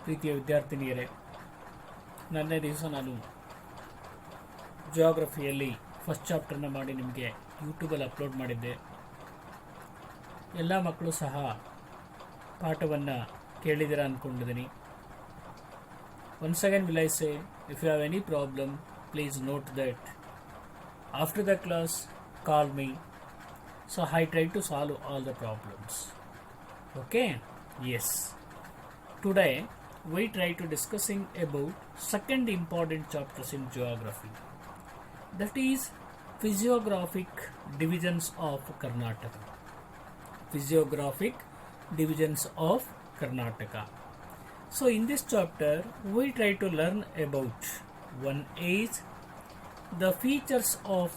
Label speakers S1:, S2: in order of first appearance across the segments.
S1: ಪ್ರೀತಿಯ ವಿದ್ಯಾರ್ಥಿನಿಯರೇ, ನನ್ನೇ ದಿವಸ ನಾನು ಜಿಯೋಗ್ರಫಿಯಲ್ಲಿ ಫಸ್ಟ್ ಚಾಪ್ಟರ್ನ ಮಾಡಿ ನಿಮಗೆ ಯೂಟ್ಯೂಬಲ್ಲಿ ಅಪ್ಲೋಡ್ ಮಾಡಿದ್ದೆ. ಎಲ್ಲ ಮಕ್ಕಳು ಸಹ ಪಾಠವನ್ನು ಕೇಳಿದ್ದೀರಾ ಅಂದ್ಕೊಂಡಿದ್ದೀನಿ. Once again will I say, if you have any problem please note that after the class call me, so I try to solve all the problems. Okay, yes. Today we try to discussing about second important chapters in geography, that is physiographic divisions of Karnataka. Physiographic divisions of Karnataka. So in this chapter we try to learn about one is the features of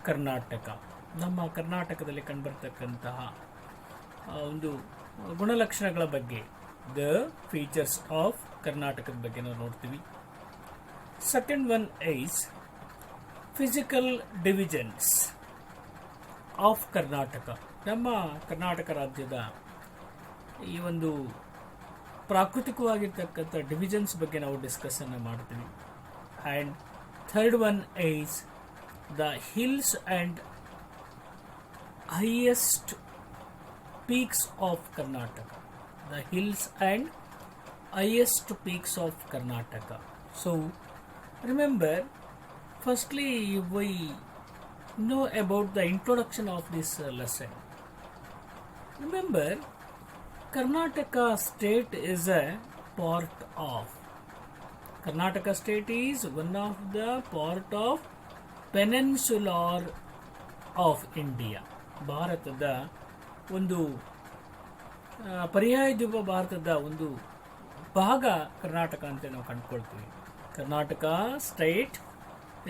S1: Karnataka. ನಮ್ಮ ಕರ್ನಾಟಕದಲ್ಲಿ ಕಂಡುಬರ್ತಕ್ಕಂತಹ ಒಂದು ಗುಣಲಕ್ಷಣಗಳ ಬಗ್ಗೆ, the features of ಕರ್ನಾಟಕದ ಬಗ್ಗೆ ನಾವು ನೋಡ್ತೀವಿ. Second one is physical divisions of Karnataka. ನಮ್ಮ ಕರ್ನಾಟಕ ರಾಜ್ಯದ ಈ ಒಂದು ಪ್ರಾಕೃತಿಕವಾಗಿರ್ತಕ್ಕಂಥ ಡಿವಿಷನ್ಸ್ ಬಗ್ಗೆ ನಾವು ಡಿಸ್ಕಷನ್ ಮಾಡ್ತೀವಿ. And third one is the hills and highest peaks of Karnataka. The hills and highest peaks of Karnataka. So remember, firstly we know about the introduction of this lesson. Remember, Karnataka state is a part of, Karnataka state is one of the part of peninsular of India. ಭಾರತದ ಒಂದು ಪರ್ಯಾಯ ದ್ವೀಪ ಭಾರತದ ಒಂದು ಭಾಗ ಕರ್ನಾಟಕ ಅಂತ ನಾವು ಕಂಡುಕೊಳ್ತೀವಿ. Karnataka state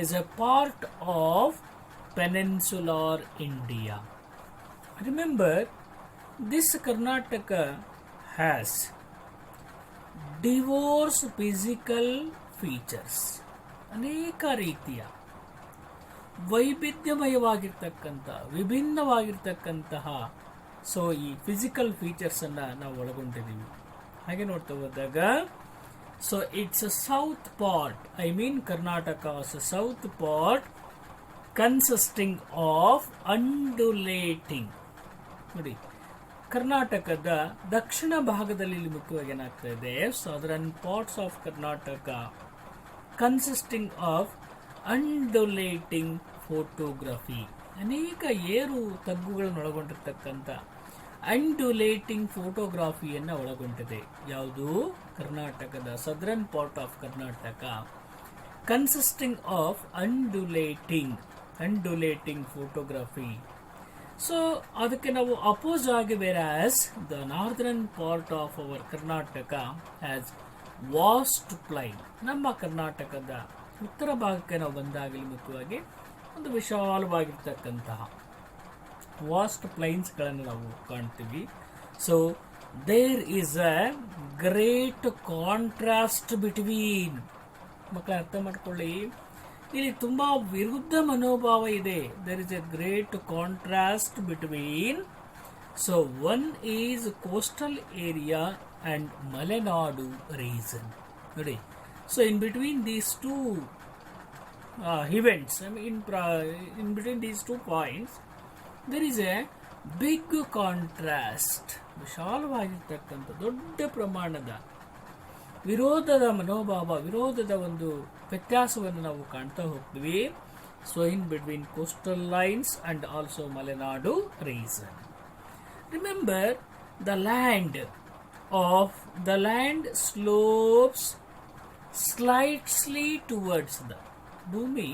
S1: is a part of peninsular India. Remember, this Karnataka has diverse physical features. ಅನೇಕ ರೀತಿಯ ವೈವಿಧ್ಯಮಯವಾಗಿರ್ತಕ್ಕಂಥ ವಿಭಿನ್ನವಾಗಿರ್ತಕ್ಕಂತಹ ಈ ಫಿಸಿಕಲ್ ಫೀಚರ್ಸ್ ಅನ್ನ ನಾವು ಒಳಗೊಂಡಿದ್ದೀವಿ. ಹಾಗೆ ನೋಡ್ತಾ ಹೋದಾಗ, so it's south part, I mean Karnataka's south part consisting of undulating. ನೋಡಿ, ಕರ್ನಾಟಕದ ದಕ್ಷಿಣ ಭಾಗದಲ್ಲಿ ಇಲ್ಲಿ ಮುಖ್ಯವಾಗಿ ಏನಾಗ್ತಾ ಇದೆ, southern parts of Karnataka consisting of undulating photography. ಅನೇಕ ಏರು ತಗ್ಗುಗಳನ್ನು ಒಳಗೊಂಡಿರ್ತಕ್ಕಂಥ ಅಂಡುಲೇಟಿಂಗ್ ಫೋಟೋಗ್ರಫಿಯನ್ನು ಒಳಗೊಂಡಿದೆ. ಯಾವುದು? ಕರ್ನಾಟಕದ southern part of Karnataka consisting of undulating photography. So ಅದಕ್ಕೆ ನಾವು ಅಪೋಸ್ ಆಗಿ, where as the northern part of our Karnataka has vast plain. ನಮ್ಮ ಕರ್ನಾಟಕದ ಉತ್ತರ ಭಾಗಕ್ಕೆ ನಾವು ಬಂದಾಗಲಿ ಮುಖ್ಯವಾಗಿ ಒಂದು ವಿಶಾಲವಾಗಿರ್ತಕ್ಕಂತಹ ವಾಸ್ಟ್ ಪ್ಲೈನ್ಸ್ಗಳನ್ನು ನಾವು ಕಾಣ್ತೀವಿ. So there is a great contrast between, ಮಕ್ಕಳ ಅರ್ಥ ಮಾಡ್ಕೊಳ್ಳಿ, ಇಲ್ಲಿ ತುಂಬಾ ವಿರುದ್ಧ ಮನೋಭಾವ ಇದೆ. There is a great contrast between, so one is coastal area and Malenadu region. ನೋಡಿ, so in between these two events, in between these 2 points there is a big contrast. ವಿಶಾಲವಾಗಿರ್ತಕ್ಕಂಥ ದೊಡ್ಡ ಪ್ರಮಾಣದ ವಿರೋಧದ ಮನೋಭಾವ, ವಿರೋಧದ ಒಂದು ವ್ಯತ್ಯಾಸವನ್ನು ನಾವು ಕಾಣ್ತಾ ಹೋಗ್ತೀವಿ. So in between coastal lines and also Malenadu region. Remember, the land slopes slightly towards the, ಭೂಮಿ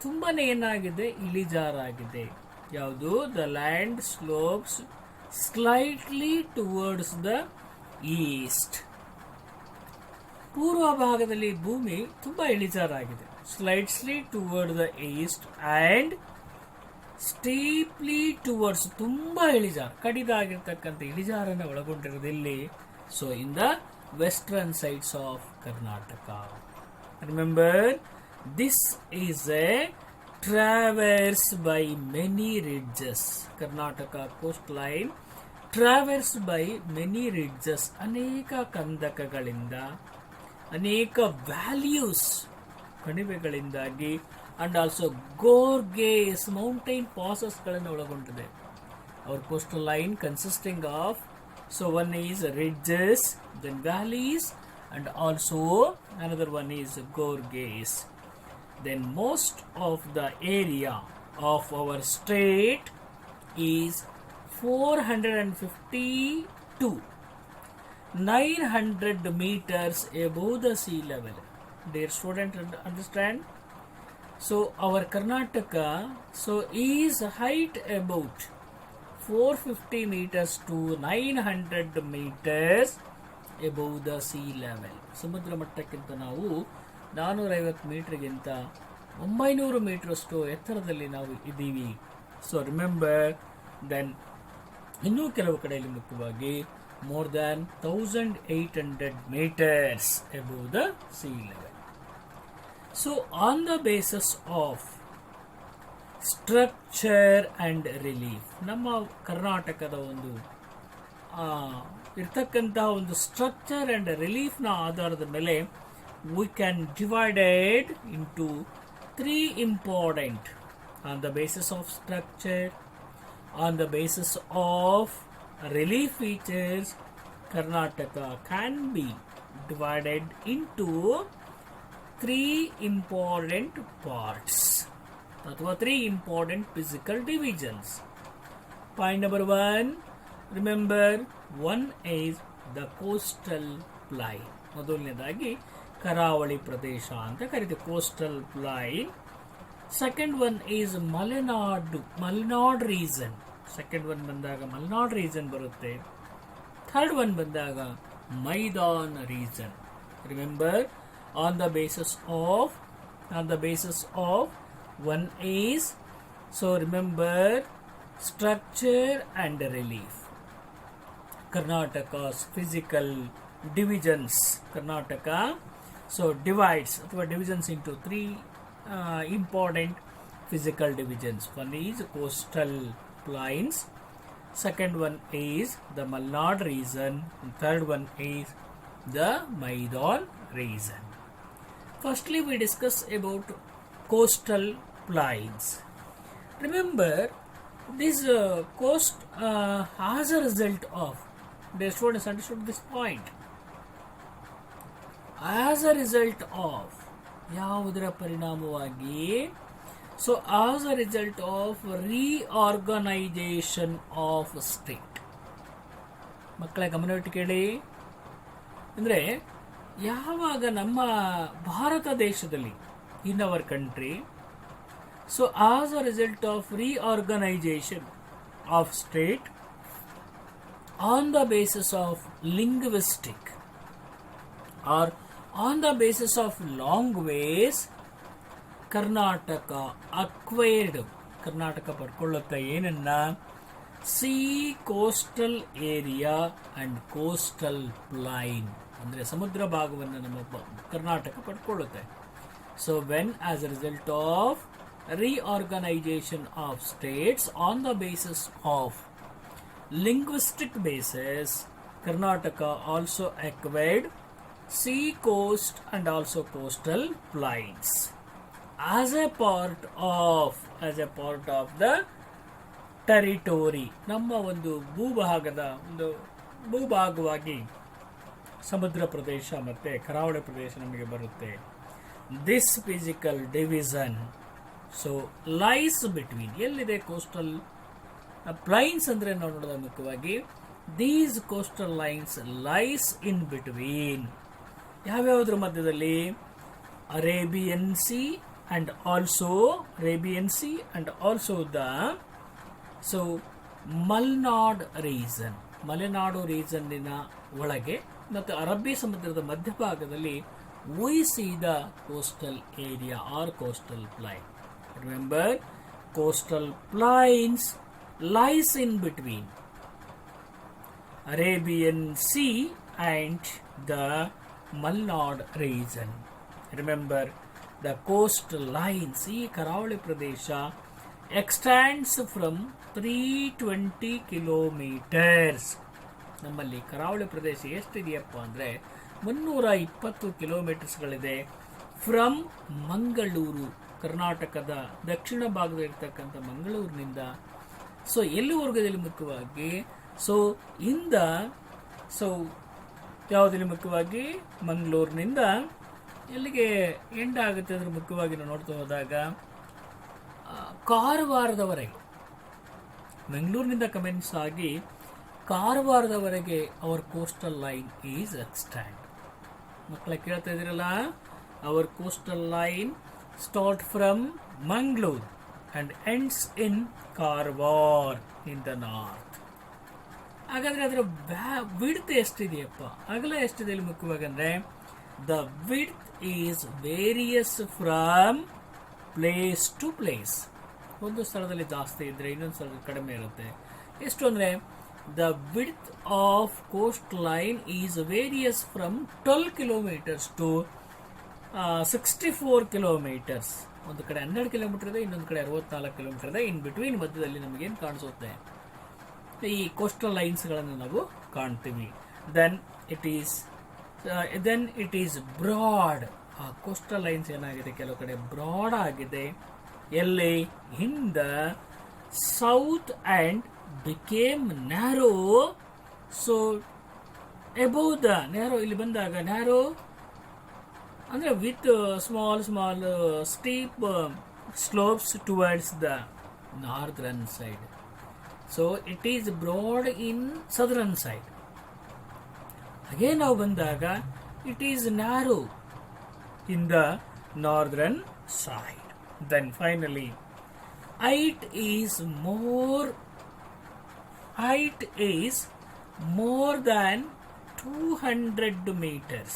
S1: ತುಂಬಾನೇ ಏನಾಗಿದೆ, ಇಳಿಜಾರಾಗಿದೆ. ಯಾವುದು? The land slopes slightly towards the east. ಪೂರ್ವ ಭಾಗದಲ್ಲಿ ಭೂಮಿ ತುಂಬಾ ಇಳಿಜಾರಾಗಿದೆ, slightly toward the east and steeply towards, ತುಂಬಾ ಇಳಿಜಾರು, ಕಡಿದಾಗಿರ್ತಕ್ಕಂಥ ಇಳಿಜಾರನ್ನು ಒಳಗೊಂಡಿರೋದಿಲ್ಲಿ. So in the western sides of Karnataka. Remember, this is a traverse by many ridges. Karnataka coastline traversed by many ridges, ಅನೇಕ ಕಂದಕಗಳಿಂದ, ಅನೇಕ ವ್ಯಾಲ್ಯೂಸ್ ಕಣಿವೆಗಳಿಂದಾಗಿ, ಅಂಡ್ ಆಲ್ಸೋ ಗೋರ್ಗೇಸ್ ಮೌಂಟೈನ್ ಪಾಸಸ್ಗಳನ್ನು ಒಳಗೊಂಡಿದೆ. Our coastal line consisting of, so one is ridges, then valleys, and also another one is gorges. Then most of the area of our state is 450 to 900 meters above the sea level. Dear student, understand? So our Karnataka is height about 450 meters to 900 meters above the sea level. ಸಮುದ್ರ ಮಟ್ಟಕ್ಕಿಂತ ನಾವು 450 ಮೀಟರ್ಗಿಂತ 900 metre ಅಷ್ಟು ಎತ್ತರದಲ್ಲಿ ನಾವು ಇದ್ದೀವಿ. So remember, then ಇನ್ನೂ ಕೆಲವು ಕಡೆಯಲ್ಲಿ ಮುಖ್ಯವಾಗಿ more than 1800 meters above the sea level. So on the basis of structure and relief, ನಮ್ಮ ಕರ್ನಾಟಕದ ಒಂದು ಇರ್ತಕ್ಕಂತಹ ಒಂದು ಸ್ಟ್ರಕ್ಚರ್ ಅಂಡ್ ರಿಲೀಫ್ನ ಆಧಾರದ ಮೇಲೆ V can divided into 3 important. On the basis of structure, on the basis of relief features, Karnataka can be divided into 3 important parts ಅಥವಾ 3 important physical divisions. Point number 1, remember, one is the coastal plain. ಮೊದಲನೇದಾಗಿ ಕರಾವಳಿ ಪ್ರದೇಶ ಅಂತ ಕರೀತೀವಿ, coastal plain. Second one is Malenad region. Second one ಬಂದಾಗ Malenad region ಬರುತ್ತೆ. Third one ಬಂದಾಗ Maidan region. Remember, on the basis of one is, so remember, structure and relief. Karnataka's physical divisions. Karnataka divides divisions into 3 important physical divisions. One is coastal plains, second one is the Malnad region, and third one is the Maidan region. Firstly, we discuss about coastal plains. Remember, this coast as a result of, the students understood this point, as a result of ಯಾವುದರ ಪರಿಣಾಮವಾಗಿ, so as a result of reorganization of state. ಮಕ್ಕಳ ಗಮನವಿಟ್ಟು ಕೇಳಿ. ಅಂದರೆ ಯಾವಾಗ ನಮ್ಮ ಭಾರತ ದೇಶದಲ್ಲಿ, in our country, so as a result of reorganization of state on the basis of linguistic or on the basis of language, Karnataka acquired, Karnataka ಪಡ್ಕೊಳ್ಳುತ್ತೆ ಏನನ್ನ, sea coastal area and coastal plain. ಅಂದರೆ ಸಮುದ್ರ ಭಾಗವನ್ನು ನಮ್ಮ Karnataka ಪಡ್ಕೊಳ್ಳುತ್ತೆ. So when, as a result of reorganization of states on the basis of linguistic basis, Karnataka also acquired sea coast and also coastal plains as a part of the territory. ನಮ್ಮ ಒಂದು ಭೂಭಾಗವಾಗಿ ಸಮುದ್ರ ಪ್ರದೇಶ ಮತ್ತೆ ಕರಾವಳಿ ಪ್ರದೇಶ ನಮಗೆ ಬರುತ್ತೆ. This physical division lies between, ಎಲ್ಲಿದೆ coastal plains ಅಂದ್ರೆ ನಾವು ನೋಡೋದ ಮುಖ್ಯವಾಗಿ, these coastal lines lies in between, ಯಾವ್ಯಾವುದ್ರ ಮಧ್ಯದಲ್ಲಿ, Arabian Sea and also the Malnad region, Malenadu ರೀಜನ್ನಿನ ಒಳಗೆ ಮತ್ತು ಅರಬ್ಬಿ ಸಮುದ್ರದ ಮಧ್ಯಭಾಗದಲ್ಲಿ we see the coastal area or coastal plain. Remember, coastal plains lies in between Arabian Sea and the Malnad region. Remember, the coastal lines, ಈ ಕರಾವಳಿ ಪ್ರದೇಶ ಎಕ್ಸ್ಟ್ಯಾಂಡ್ಸ್ from 320 kilometres. ನಮ್ಮಲ್ಲಿ ಕರಾವಳಿ ಪ್ರದೇಶ ಎಷ್ಟಿದೆಯಪ್ಪ ಅಂದರೆ 320 ಕಿಲೋಮೀಟರ್ಸ್ಗಳಿದೆ. ಫ್ರಮ್ ಮಂಗಳೂರು, ಕರ್ನಾಟಕದ ದಕ್ಷಿಣ ಭಾಗದಲ್ಲಿರ್ತಕ್ಕಂಥ ಮಂಗಳೂರಿನಿಂದ ಸೊ ಎಲ್ಲಿವರೆಗೂ ಮುಖ್ಯವಾಗಿ ಯಾವುದಲ್ಲಿ ಮುಖ್ಯವಾಗಿ ಮಂಗಳೂರಿನಿಂದ ಎಲ್ಲಿಗೆ ಎಂಡ್ ಆಗುತ್ತೆ ಅಂದ್ರೆ ಮುಖ್ಯವಾಗಿ ನಾವು ನೋಡ್ತಾ ಹೋದಾಗ ಕಾರವಾರದವರೆಗೆ, ಮಂಗಳೂರಿನಿಂದ ಕಮೆನ್ಸ್ ಆಗಿ ಕಾರವಾರದವರೆಗೆ our coastal line is extend. ಮಕ್ಕಳ ಕೇಳ್ತಾ ಇದ್ದೀರಲ್ಲ, our coastal line start from Mangaluru and ends in Karwar in the north. ಹಾಗಾದ್ರೆ ಅದರ ವಿಡ್ತ್ ಎಷ್ಟಿದೆಯಪ್ಪ, ಅಗಲ ಎಷ್ಟಿದೆ ಇಲ್ಲಿ ಮುಖ್ಯವಾಗಿ ಅಂದ್ರೆ the width is various from place to place. ಒಂದು ಸ್ಥಳದಲ್ಲಿ ಜಾಸ್ತಿ ಇದ್ರೆ ಇನ್ನೊಂದು ಸ್ಥಳದಲ್ಲಿ ಕಡಿಮೆ ಇರುತ್ತೆ. ಎಷ್ಟು ಅಂದ್ರೆ the width of coast line is various from 12 kilometres to 64 kilometres. ಒಂದು ಕಡೆ 12 ಕಿಲೋಮೀಟರ್ ಇದೆ, ಇನ್ನೊಂದು ಕಡೆ 64 ಕಿಲೋಮೀಟರ್ ಇದೆ. ಇನ್ ಬಿಟ್ವೀನ್ ಮಧ್ಯದಲ್ಲಿ ನಮಗೇನು ಕಾಣಿಸುತ್ತೆ, ಈ ಕೋಸ್ಟಲ್ ಲೈನ್ಸ್ ಗಳನ್ನು ನಾವು ಕಾಣ್ತೀವಿ. Then it is broad. ಆ ಕೋಸ್ಟಲ್ ಲೈನ್ಸ್ ಏನಾಗಿದೆ, ಕೆಲವು ಕಡೆ ಬ್ರಾಡ್ ಆಗಿದೆ. ಎಲ್ಲಿ in the south and became narrow. So above the narrow, ಇಲ್ಲಿ ಬಂದಾಗ ನ್ಯಾರೋ ಅಂದ್ರೆ with small steep slopes towards the northern side. So it is broad in southern side. ಹಾಗೆ ನಾವು ಬಂದಾಗ it is narrow in the northern side. Then finally height is more than 200 meters.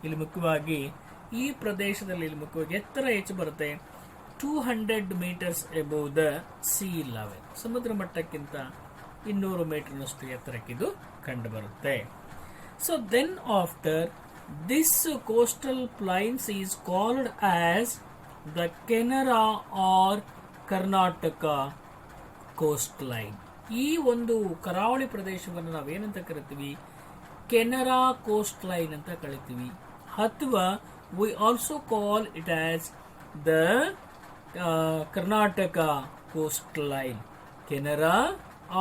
S1: ಇಲ್ಲಿ ಮುಖ್ಯವಾಗಿ ಈ ಪ್ರದೇಶದಲ್ಲಿ ಇಲ್ಲಿ ಮುಖ್ಯವಾಗಿ ಎತ್ತರ ಹೆಚ್ಚು ಬರುತ್ತೆ. 200 meters above the sea level. ಸಮುದ್ರ ಮಟ್ಟಕ್ಕಿಂತ 200 ಮೀಟರ್ನಷ್ಟು ಎತ್ತರಕ್ಕಿದು ಕಂಡು ಬರುತ್ತೆ. So then after this coastal plains is called as the Canara or Karnataka coast line. ಈ ಒಂದು ಕರಾವಳಿ ಪ್ರದೇಶವನ್ನು ನಾವೇನಂತ ಕರಿತೀವಿ, ಕೆನರಾ ಕೋಸ್ಟ್ ಲೈನ್ ಅಂತ ಕರಿತೀವಿ. ಅಥವಾ we also call it as the Karnataka coast line. Canara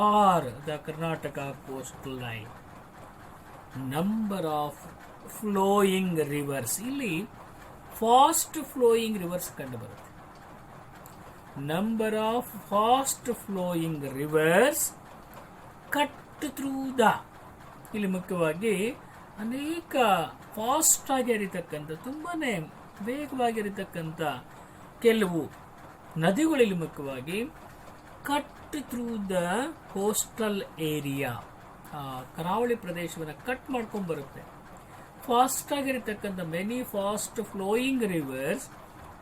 S1: or the Karnataka coast line. Number of flowing rivers, ಇಲ್ಲಿ ಫಾಸ್ಟ್ ಫ್ಲೋಯಿಂಗ್ ರಿವರ್ಸ್ ಕಂಡು ಬರುತ್ತೆ. Number of fast flowing rivers cut through the. ಇಲ್ಲಿ ಮುಖ್ಯವಾಗಿ ಅನೇಕ ಫಾಸ್ಟ್ ಆಗಿ ಹರಿತಕ್ಕಂಥ, ತುಂಬಾನೇ ವೇಗವಾಗಿರತಕ್ಕಂಥ ಕೆಲವು ನದಿಗಳು ಇಲ್ಲಿ ಮುಖ್ಯವಾಗಿ cut through the coastal area, ಕರಾವಳಿ ಪ್ರದೇಶವನ್ನು ಕಟ್ ಮಾಡ್ಕೊಂಡು ಬರುತ್ತೆ. ಫಾಸ್ಟ್ ಆಗಿರತಕ್ಕಂಥ many fast flowing reverse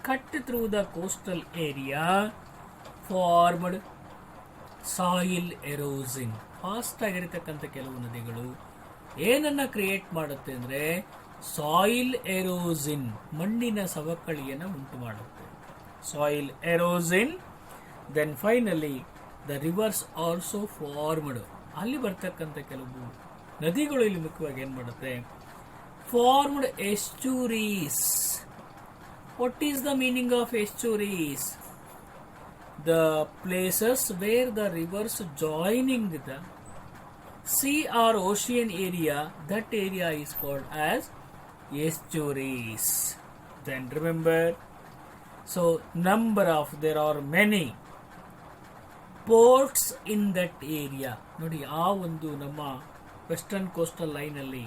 S1: cut through the coastal area formed soil erosion. Fast ಆಗಿರತಕ್ಕಂಥ ಕೆಲವು ನದಿಗಳು ಏನನ್ನ ಕ್ರಿಯೇಟ್ ಮಾಡುತ್ತೆ ಅಂದ್ರೆ ಸಾಯಿಲ್ ಎರೋಸಿನ್, ಮಣ್ಣಿನ ಸವಕಳಿಯನ್ನು ಉಂಟು ಮಾಡುತ್ತೆ. Soil erosion. Then finally the rivers also formed. ಅಲ್ಲಿ ಬರ್ತಕ್ಕಂಥ ಕೆಲವು ನದಿಗಳು ಇಲ್ಲಿ ಮುಖ್ಯವಾಗಿ ಏನ್ ಮಾಡುತ್ತೆ, formed estuaries. What is the meaning of estuaries? The places where the rivers joining the sea or ocean area, that area is called as estuaries. Then remember, so there are many ports in that area. ನೋಡಿ, ಆ ಒಂದು ನಮ್ಮ western coastal line ಅಲ್ಲಿ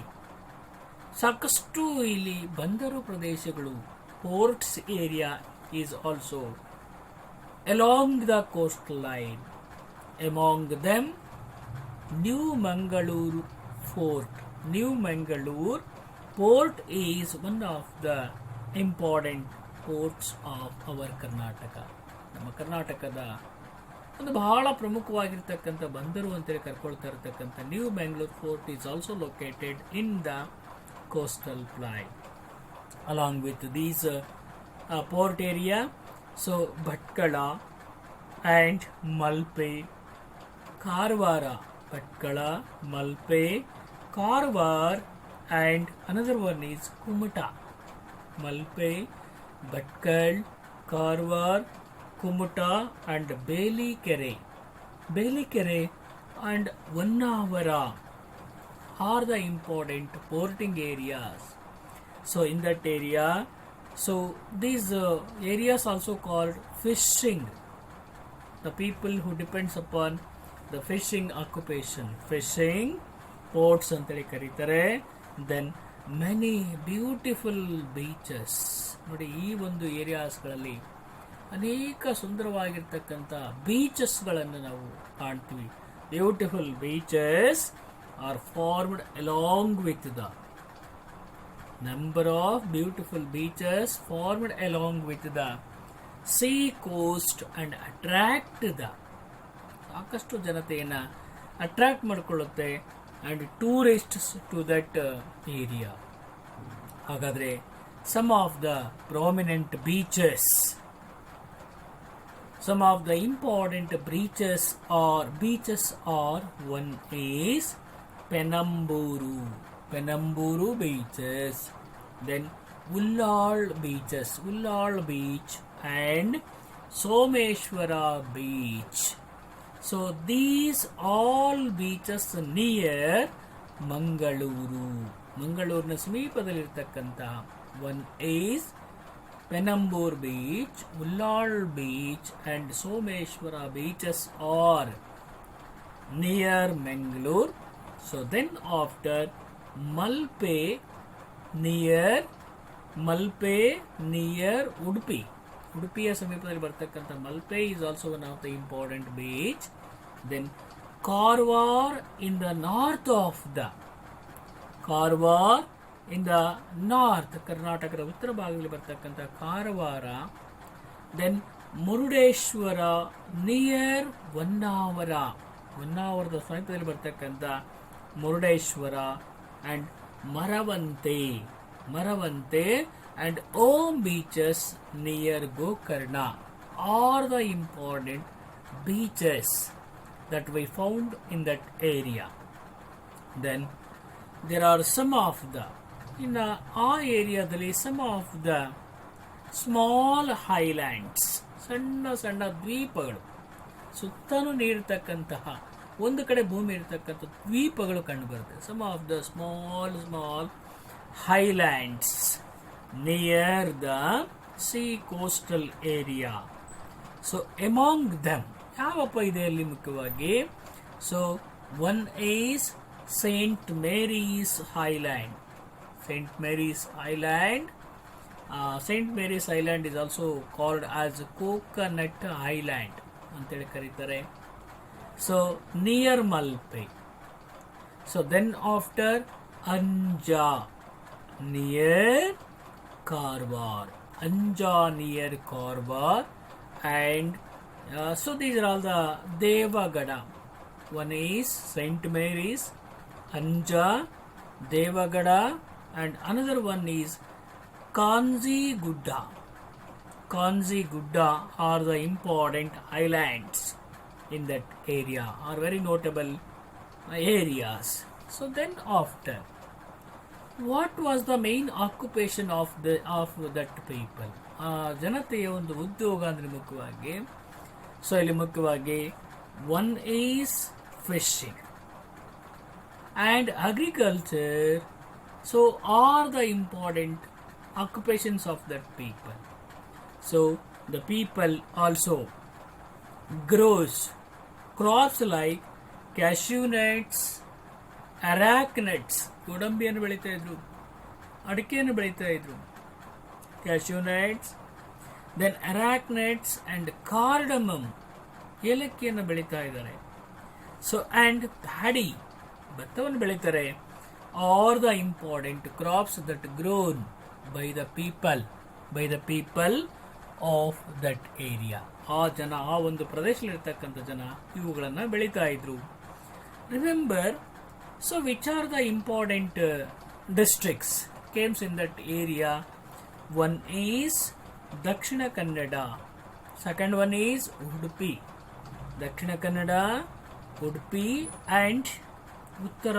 S1: ಸಾಕಷ್ಟು ಇಲ್ಲಿ ಬಂದರು ಪ್ರದೇಶಗಳು, ports area is also along the coastline. Among them, New Mangalore Fort. New Mangalore Port is one of the important ports of our Karnataka. ನಮ್ಮ ಕರ್ನಾಟಕದ ಒಂದು ಬಹಳ ಪ್ರಮುಖವಾಗಿರ್ತಕ್ಕಂಥ ಬಂದರು ಅಂತೇಳಿ ಕರ್ಕೊಳ್ತಾ ಇರತಕ್ಕಂಥ new Mangalore fort is also located in the coastal plain. Along with these port area, so Bhatkala, and Malpe, Karwara, Patkala, Malpe, Karwar, and another one is Kumata. Malpe, Batkal, Karwar, Kumata, and Belikere. Belikere and Vannavara are the important porting areas. So in that area, so these areas also called fishing. The people who depends upon the fishing occupation, fishing ports ಅಂತೇಳಿ ಕರೀತಾರೆ. Then many beautiful beaches. ನೋಡಿ ಈ ಒಂದು ಏರಿಯಾಸ್ಗಳಲ್ಲಿ ಅನೇಕ ಸುಂದರವಾಗಿರ್ತಕ್ಕಂಥ ಬೀಚಸ್ಗಳನ್ನು ನಾವು ಕಾಣ್ತೀವಿ. Beautiful beaches are formed along with the number of beautiful beaches formed along with the sea coast and attract the ಸಾಕಷ್ಟು ಜನತೆಯನ್ನು attract ಮಾಡಿಕೊಳ್ಳುತ್ತೆ and tourists to that area. ಹಾಗಾದರೆ some of the prominent beaches, some of the important beaches are one is Penamburu beaches, then Ullal beaches, Ullal beach and Someshwara beach. So these all beaches near Mangaluru. ಮಂಗಳೂರಿನ ಸಮೀಪದಲ್ಲಿರ್ತಕ್ಕಂಥ one is Penambur beach, Ullal beach and Someshwara beaches are near Mangalore. So then after Malpe near Udupi. ಉಡುಪಿಯ ಸಮೀಪದಲ್ಲಿ ಬರ್ತಕ್ಕಂಥ Malpe is also one of the important beach. Then Karwar in the north of the ಕರ್ನಾಟಕದ ಉತ್ತರ ಭಾಗದಲ್ಲಿ ಬರ್ತಕ್ಕಂಥ Karwar. Then Murudeshwar near ಹೊನ್ನಾವರದ ಸಮೀಪದಲ್ಲಿ ಬರ್ತಕ್ಕಂಥ Murudeshwar and Maravante and Om beaches near Gokarna are the important beaches that we found in that area. Then there are some of the ಏರಿಯಾದಲ್ಲಿ some of the small highlands, ಸಣ್ಣ ದ್ವೀಪಗಳು, ಸುತ್ತಲೂ ನೀಡಿರ್ತಕ್ಕಂತಹ ಒಂದು ಕಡೆ ಭೂಮಿ ಇರತಕ್ಕಂಥ ದ್ವೀಪಗಳು ಕಂಡುಬರುತ್ತೆ. some of the small highlands near the sea coastal area. So among them ಯಾವಪ್ಪ ಇದೆ ಅಲ್ಲಿ ಮುಖ್ಯವಾಗಿ? So one is Saint Mary's Island. Saint Mary's Island is also called as Coconut Island ಅಂತೇಳಿ ಕರೀತಾರೆ. So near Malpe. So then after Anja near Karwar. And so these are all the Devagada. One is Saint Mary's, Anja, Devagada, and another one is Kanzigudda. Kanzigudda are the important islands in that area, are very notable areas. So then after, what was the main occupation of that people? ಜನತೆಯ ಒಂದು ಉದ್ಯೋಗ ಅಂದರೆ ಮುಖ್ಯವಾಗಿ, so ಇಲ್ಲಿ ಮುಖ್ಯವಾಗಿ one is fishing and agriculture, so are the important occupations of that people. So the people also grows crops like cashew nuts, arachnids, ಗೋಡಂಬಿಯನ್ನು ಬೆಳೀತಾ ಇದ್ರು, ಅಡಿಕೆಯನ್ನು ಬೆಳೀತಾ ಇದ್ರು, cashew nuts, then arachnids and cardamom, ಏಲಕ್ಕಿಯನ್ನು ಬೆಳೀತಾ ಇದ್ದಾರೆ. ಸೊ and paddy, ಭತ್ತವನ್ನು ಬೆಳೀತಾರೆ. are the important crops that grown by the people of that area. ಆ ಒಂದು ಪ್ರದೇಶದಲ್ಲಿರ್ತಕ್ಕಂಥ ಜನ ಇವುಗಳನ್ನು ಬೆಳೀತಾ ಇದ್ರು. Remember, so which are the important districts comes in that area? One is Dakshina Kannada, second one is Udupi, Dakshina Kannada, Udupi and Uttara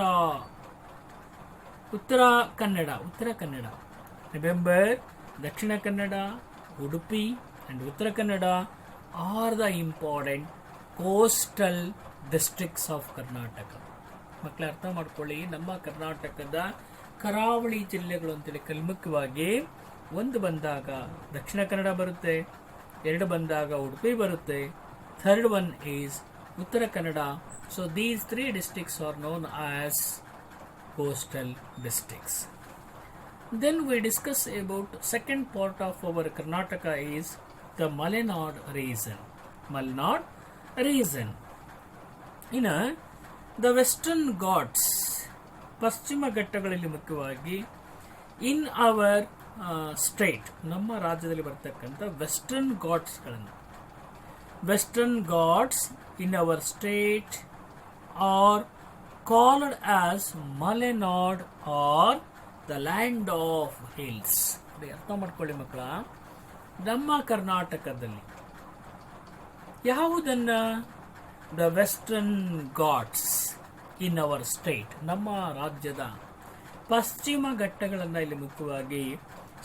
S1: Kannada. Remember, Dakshina Kannada, Udupi and Uttara Kannada R the important coastal districts of Karnataka. ಮಕ್ಕಳೇ ಅರ್ಥ ಮಾಡ್ಕೊಳ್ಳಿ, ನಮ್ಮ ಕರ್ನಾಟಕದ ಕರಾವಳಿ ಜಿಲ್ಲೆಗಳು ಅಂತೇಳಿ ಮುಖ್ಯವಾಗಿ ಒಂದು ಬಂದಾಗ ದಕ್ಷಿಣ ಕನ್ನಡ ಬರುತ್ತೆ, ಎರಡು ಬಂದಾಗ ಉಡುಪಿ ಬರುತ್ತೆ, third one is Uttara Kannada. So these 3 districts are known as coastal districts. Then we discuss about second part of our Karnataka is the Malenad region. In the Western Ghats, ಪಶ್ಚಿಮ ಘಟ್ಟಗಳಲ್ಲಿ ಮುಖ್ಯವಾಗಿ ಇನ್ ಅವರ್ ಸ್ಟೇಟ್, ನಮ್ಮ ರಾಜ್ಯದಲ್ಲಿ ಬರ್ತಕ್ಕಂಥ western Ghats in our state R called as Malnad are the land of hills. ಅರ್ಥ ಮಾಡ್ಕೊಳ್ಳಿ ಮಕ್ಕಳ, ನಮ್ಮ ಕರ್ನಾಟಕದಲ್ಲಿ ಯಾವುದನ್ನ the Western Ghats in our state, ನಮ್ಮ ರಾಜ್ಯದ ಪಶ್ಚಿಮ ಘಟ್ಟಗಳನ್ನು ಇಲ್ಲಿ ಮುಖ್ಯವಾಗಿ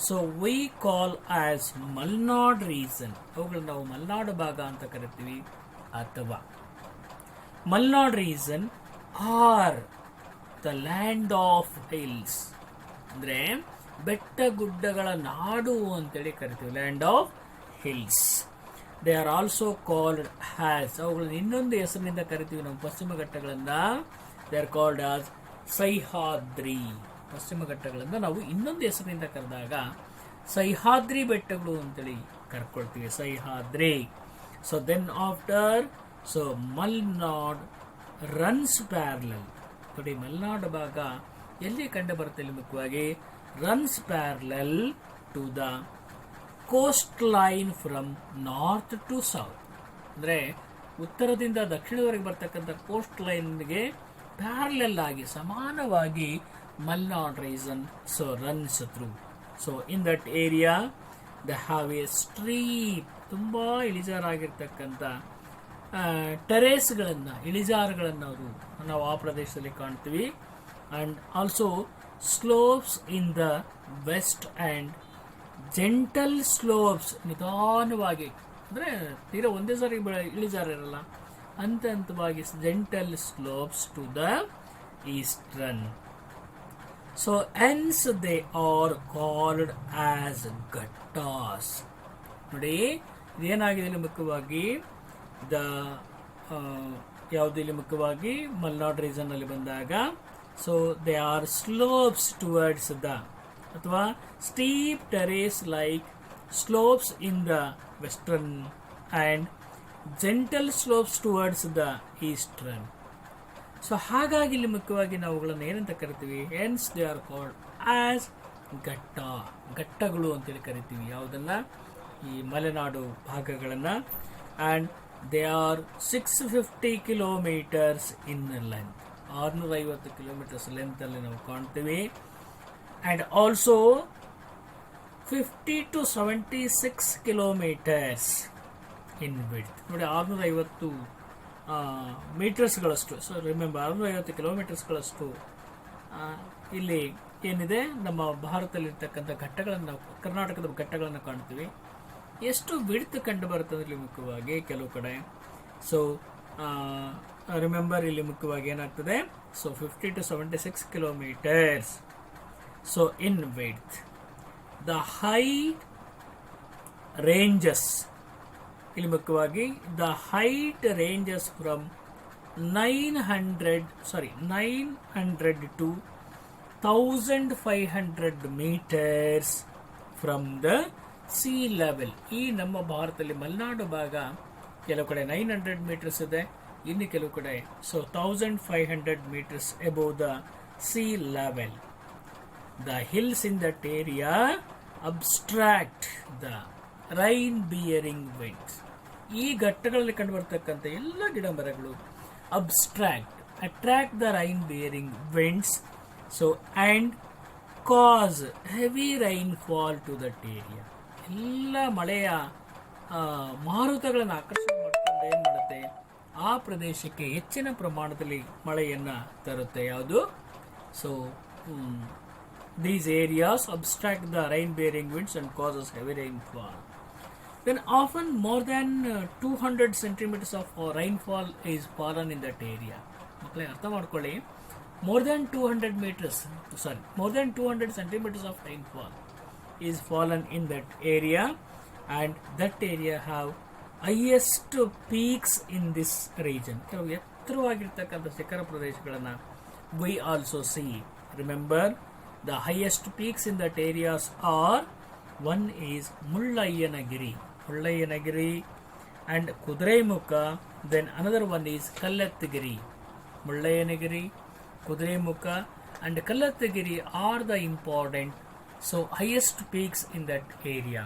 S1: so we call as Malnad region, ಅವುಗಳನ್ನ ನಾವು ಮಲ್ನಾಡು ಭಾಗ ಅಂತ ಕರಿತೀವಿ, ಅಥವಾ Malnad region are the land of hills, ಅಂದ್ರೆ ಬೆಟ್ಟ ಗುಡ್ಡಗಳ ನಾಡು ಅಂತೇಳಿ ಕರಿತೀವಿ, land of hills. They are also called has, ಅವುಗಳನ್ನ ಇನ್ನೊಂದು ಹೆಸರಿನಿಂದ ಕರಿತೀವಿ ನಾವು ಪಶ್ಚಿಮ ಘಟ್ಟಗಳನ್ನ, they are called as Sahyadri. ಪಶ್ಚಿಮ ಘಟ್ಟಗಳನ್ನ ನಾವು ಇನ್ನೊಂದು ಹೆಸರಿನಿಂದ ಕರೆದಾಗ ಸಹ್ಯಾದ್ರಿ ಬೆಟ್ಟಗಳು ಅಂತೇಳಿ ಕರ್ಕೊಳ್ತೀವಿ, Sahyadri. So then after so Malnad runs parallel, ನೋಡಿ ಮಲ್ನಾಡು ಭಾಗ ಎಲ್ಲಿ ಕಂಡು ಬರುತ್ತೆ ಇಲ್ಲಿ ಮುಖ್ಯವಾಗಿ runs parallel to the coast line from north to south, ಅಂದ್ರೆ ಉತ್ತರದಿಂದ ದಕ್ಷಿಣದವರೆಗೆ ಬರ್ತಕ್ಕಂಥ ಕೋಸ್ಟ್ ಲೈನ್ಗೆ ಪ್ಯಾರಲಲ್ ಆಗಿ ಸಮಾನವಾಗಿ Malnad region so runs through. So in that area the have a strip, ತುಂಬಾ ಇಳಿಜಾರಾಗಿರ್ತಕ್ಕಂಥ ಟೆರೇಸ್ಗಳನ್ನು, ಇಳಿಜಾರುಗಳನ್ನು ನಾವು ಆ ಪ್ರದೇಶದಲ್ಲಿ ಕಾಣ್ತೀವಿ. And also slopes in the west and gentle slopes, ನಿಧಾನವಾಗಿ ಅಂದರೆ ತೀರಾ ಒಂದೇ ಸಾರಿ ಇಳಿಜಾರು ಇರಲ್ಲ, ಹಂತ ಹಂತವಾಗಿ gentle slopes to the eastern. So hence they are called as ghattas. ನೋಡಿ ಇದೇನಾಗಿದೆ ಇಲ್ಲಿ ಮುಖ್ಯವಾಗಿ ದ ಯಾವುದು ಇಲ್ಲಿ ಮುಖ್ಯವಾಗಿ ಮಲ್ನಾಡ್ ರೀಜನ್ ಅಲ್ಲಿ ಬಂದಾಗ so they are slopes towards the ಅಥವಾ steep terrace like slopes in the western and gentle slopes towards the eastern. So ಹಾಗಾಗಿ ಇಲ್ಲಿ ಮುಖ್ಯವಾಗಿ ನಾವು ಅವುಗಳನ್ನು ಏನಂತ ಕರಿತೀವಿ, hence they are called as ಘಟ್ಟಗಳು ಅಂತೇಳಿ ಕರಿತೀವಿ ಯಾವುದನ್ನ, ಈ ಮಲೆನಾಡು ಭಾಗಗಳನ್ನ. And they are 650 kilometers in length, 650 kilometers length ಅಲ್ಲಿ ನಾವು ಕಾಣ್ತೀವಿ. And also 50 to 76 kilometers in width. ನೋಡಿ 650 ಮೀಟರ್ಸ್ಗಳಷ್ಟು, ಸೊ ರಿಮೆಂಬರ್ 650 ಕಿಲೋಮೀಟರ್ಸ್ಗಳಷ್ಟು ಇಲ್ಲಿ ಏನಿದೆ ನಮ್ಮ ಭಾರತದಲ್ಲಿರ್ತಕ್ಕಂಥ ಘಟ್ಟಗಳನ್ನು, ನಾವು ಕರ್ನಾಟಕದ ಘಟ್ಟಗಳನ್ನು ಕಾಣ್ತೀವಿ. ಎಷ್ಟು ವಿಡ್ತ್ ಕಂಡು ಬರ್ತದೆ ಇಲ್ಲಿ ಮುಖ್ಯವಾಗಿ ಕೆಲವು ಕಡೆ. ಸೊ ರಿಮೆಂಬರ್ ಇಲ್ಲಿ ಮುಖ್ಯವಾಗಿ ಏನಾಗ್ತದೆ, so 50 to 76 kilometers so in width. The height ranges, ಇಲ್ಲಿ ಮುಖ್ಯವಾಗಿ the height ranges from 900 to 1500 meters from the C level. ಈ ನಮ್ಮ ಭಾರತದಲ್ಲಿ ಮಲೆನಾಡು ಭಾಗ ಕೆಲವು ಕಡೆ 900 meters ಇದೆ, ಇನ್ನು ಕೆಲವು ಕಡೆ so 1500 meters above the sea level. The hills in that area obstruct the rain bearing winds. ಈ ಘಟ್ಟಗಳಲ್ಲಿ ಕಂಡು ಬರ್ತಕ್ಕಂಥ ಎಲ್ಲ ಗಿಡ ಮರಗಳು attract the rain bearing winds so and cause heavy rainfall to that area. ಎಲ್ಲ ಮಳೆಯ ಮಾರುತಗಳನ್ನು ಆಕರ್ಷಣೆ ಮಾಡಿಕೊಂಡು ಏನು ಮಾಡುತ್ತೆ, ಆ ಪ್ರದೇಶಕ್ಕೆ ಹೆಚ್ಚಿನ ಪ್ರಮಾಣದಲ್ಲಿ ಮಳೆಯನ್ನು ತರುತ್ತೆ. ಯಾವುದು? So these areas obstruct the rain bearing winds and causes heavy rainfall. Then often more than 200 centimeters of rainfall is fallen in that area. ಮಕ್ಕಳೇ ಅರ್ಥ ಮಾಡ್ಕೊಳ್ಳಿ, more than 200 centimeters of rainfall is fallen in that area, and that area have highest peaks in this region. ಕೆಲವು ಎತ್ತರವಾಗಿರ್ತಕ್ಕಂಥ ಶಿಖರ ಪ್ರದೇಶಗಳನ್ನು we also see. Remember, the highest peaks in that areas are, one is Mullayanagiri and Kudremukha. Then another one is Kallathagiri. Mullayanagiri, Kudremukha and Kallathagiri are the important, so highest peaks in that area.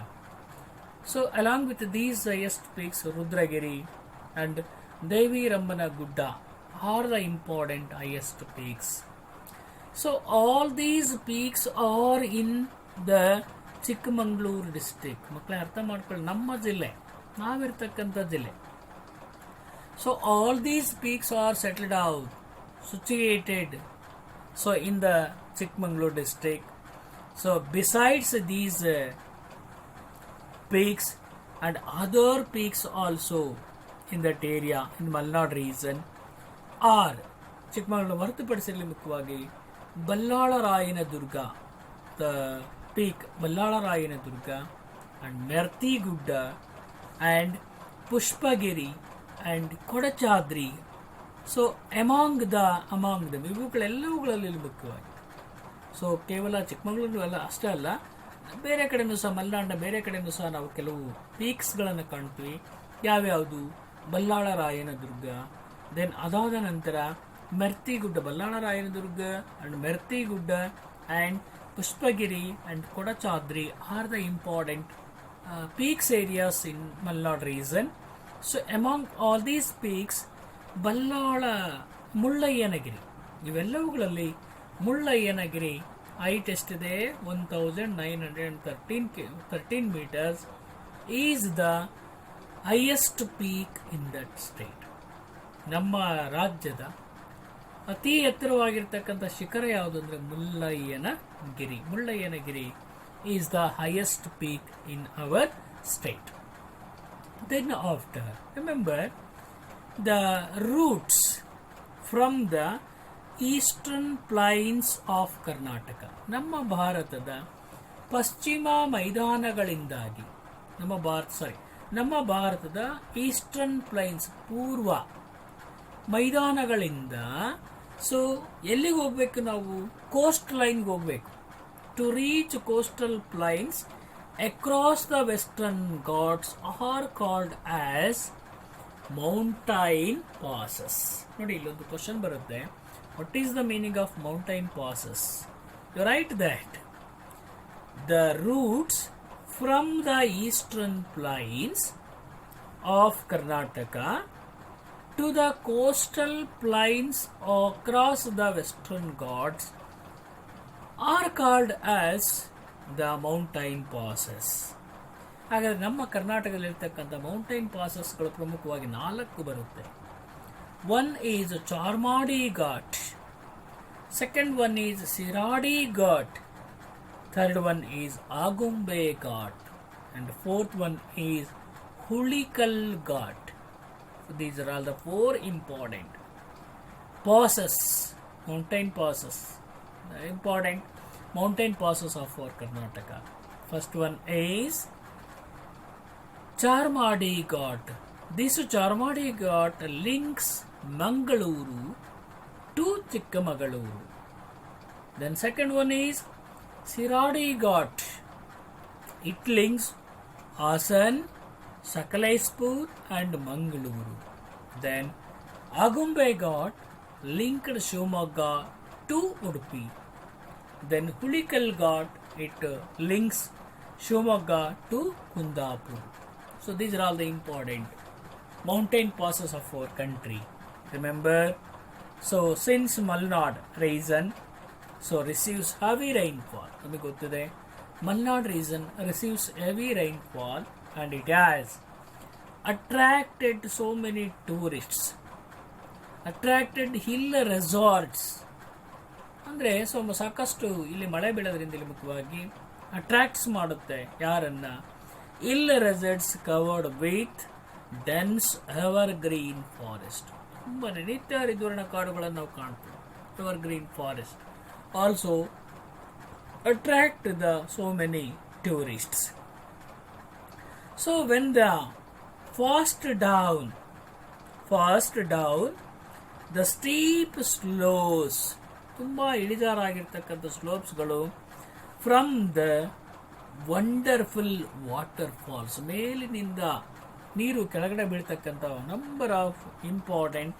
S1: So along with these highest peaks, Rudragiri and Devi Rammana Gudda are the important highest peaks. So all these peaks are in the Chikmagalur district. ಮಕ್ಕಳೇ ಅರ್ಥ ಮಾಡ್ಕೊಳ್ಳಿ, ನಮ್ಮ ಜಿಲ್ಲೆ, ನಾವಿರ್ತಕ್ಕಂಥ ಜಿಲ್ಲೆ. So all these peaks are settled out, situated, so in the Chikmagalur district. So besides these peaks and other peaks also in that area, in Malnad region, are Chikmagalur ಹೊರತುಪಡಿಸಲಿ ಮುಖ್ಯವಾಗಿ Ballarayana Durga, the peak Ballarayana Durga, and Merthi Gudda and Pushpagiri and Kodachadri. So among them ಇವುಗಳೆಲ್ಲವುಗಳಲ್ಲಿ ಮುಖ್ಯವಾಗಿ. So ಕೇವಲ ಚಿಕ್ಕಮಗಳೂರು ಅಲ್ಲ ಅಷ್ಟೇ ಅಲ್ಲ, ಬೇರೆ ಕಡೆನೂ ಸಹ ಮಲೆನಾಡಿನ ಬೇರೆ ಕಡೆನೂ ಸಹ ನಾವು ಕೆಲವು ಪೀಕ್ಸ್ಗಳನ್ನು ಕಾಣ್ತೀವಿ. ಯಾವ್ಯಾವುದು? ಬಲ್ಲಾಳರಾಯನ ದುರ್ಗ, ದೆನ್ ಅದಾದ ನಂತರ ಮೆರ್ತಿಗುಡ್ಡ, ಬಲ್ಲಾಳರಾಯನದುರ್ಗ and ಮೆರ್ತಿಗುಡ್ಡ and Pushpagiri and Kodachadri are the important peaks areas in Malnad region. So among all these peaks, Mullayanagiri, ಇವೆಲ್ಲವುಗಳಲ್ಲಿ Mullayanagiri height ಎಷ್ಟಿದೆ? 1913 meters is the highest peak in that state. ನಮ್ಮ ರಾಜ್ಯದ ಅತಿ ಎತ್ತರವಾಗಿರ್ತಕ್ಕಂಥ ಶಿಖರ ಯಾವುದು ಅಂದರೆ Mullayanagiri is the highest peak in our state. Then after remember the routes from the eastern plains of Karnataka. ನಮ್ಮ ಭಾರತದ ಪಶ್ಚಿಮ ಮೈದಾನಗಳಿಂದಾಗಿ ನಮ್ಮ ಭಾರತದ ಈಸ್ಟರ್ನ್ ಪ್ಲೈನ್ಸ್, ಪೂರ್ವ ಮೈದಾನಗಳಿಂದ, ಸೊ ಎಲ್ಲಿಗೆ ಹೋಗ್ಬೇಕು ನಾವು? ಕೋಸ್ಟ್ ಲೈನ್ಗೆ ಹೋಗ್ಬೇಕು. To reach coastal plains across the Western Ghats are called as mountain passes. ನೋಡಿ, ಇಲ್ಲೊಂದು ಕ್ವಶನ್ ಬರುತ್ತೆ, what is the meaning of mountain passes? You write that the routes from the eastern plains of Karnataka to the coastal plains across the western ghats are called as the mountain passes. ಹಾಗಾದರೆ ನಮ್ಮ ಕರ್ನಾಟಕದಲ್ಲಿರ್ತಕ್ಕಂಥ mountain ಪಾಸಸ್ಗಳು ಪ್ರಮುಖವಾಗಿ 4 ಬರುತ್ತೆ. One is Charmadi ghat, second one is Shiradi ghat, third one is Agumbe ghat, and fourth one is Hulikal ghat. These are all the 4 important passes, mountain passes, the important mountain passes of our Karnataka. First one is Charmadi Ghat. This Charmadi Ghat links Mangaluru to Chikmagaluru. Then second one is Siradi Ghat. It links Hassan, Sakalaispur and Mangaluru. Then Agumbe Ghat linked Shivamogga to Udupi. Then Hulikal Ghat, it links Shivamogga to Kundapur. So these are all the important mountain passes of our country. Remember, so since Malnad region receives heavy rainfall, ನಮಗೆ ಗೊತ್ತಿದೆ Malnad region receives heavy rainfall and it has attracted so many tourists attracted hill resorts ಅಂದರೆ ಸಾಕಷ್ಟು ಇಲ್ಲಿ ಮಳೆ ಬೀಳೋದ್ರಿಂದ ಇಲ್ಲಿ ಮುಖ್ಯವಾಗಿ attracts ಮಾಡುತ್ತೆ ಯಾರನ್ನ, hill resorts covered with dense ever green forest. ತುಂಬ ನಿತ್ಯ ಹರಿದ್ವರ್ಣ ಕಾಡುಗಳನ್ನು ನಾವು ಕಾಣ್ತೀವಿ. Ever green forest also attract the so many tourists. So when the fast down the steep slopes, ತುಂಬಾ ಇಳಿಜಾರಾಗಿರ್ತಕ್ಕಂಥ ಸ್ಲೋಪ್ಸ್ಗಳು, from the wonderful water falls, ಮೇಲಿನಿಂದ ನೀರು ಕೆಳಗಡೆ ಬೀಳ್ತಕ್ಕಂಥ number of important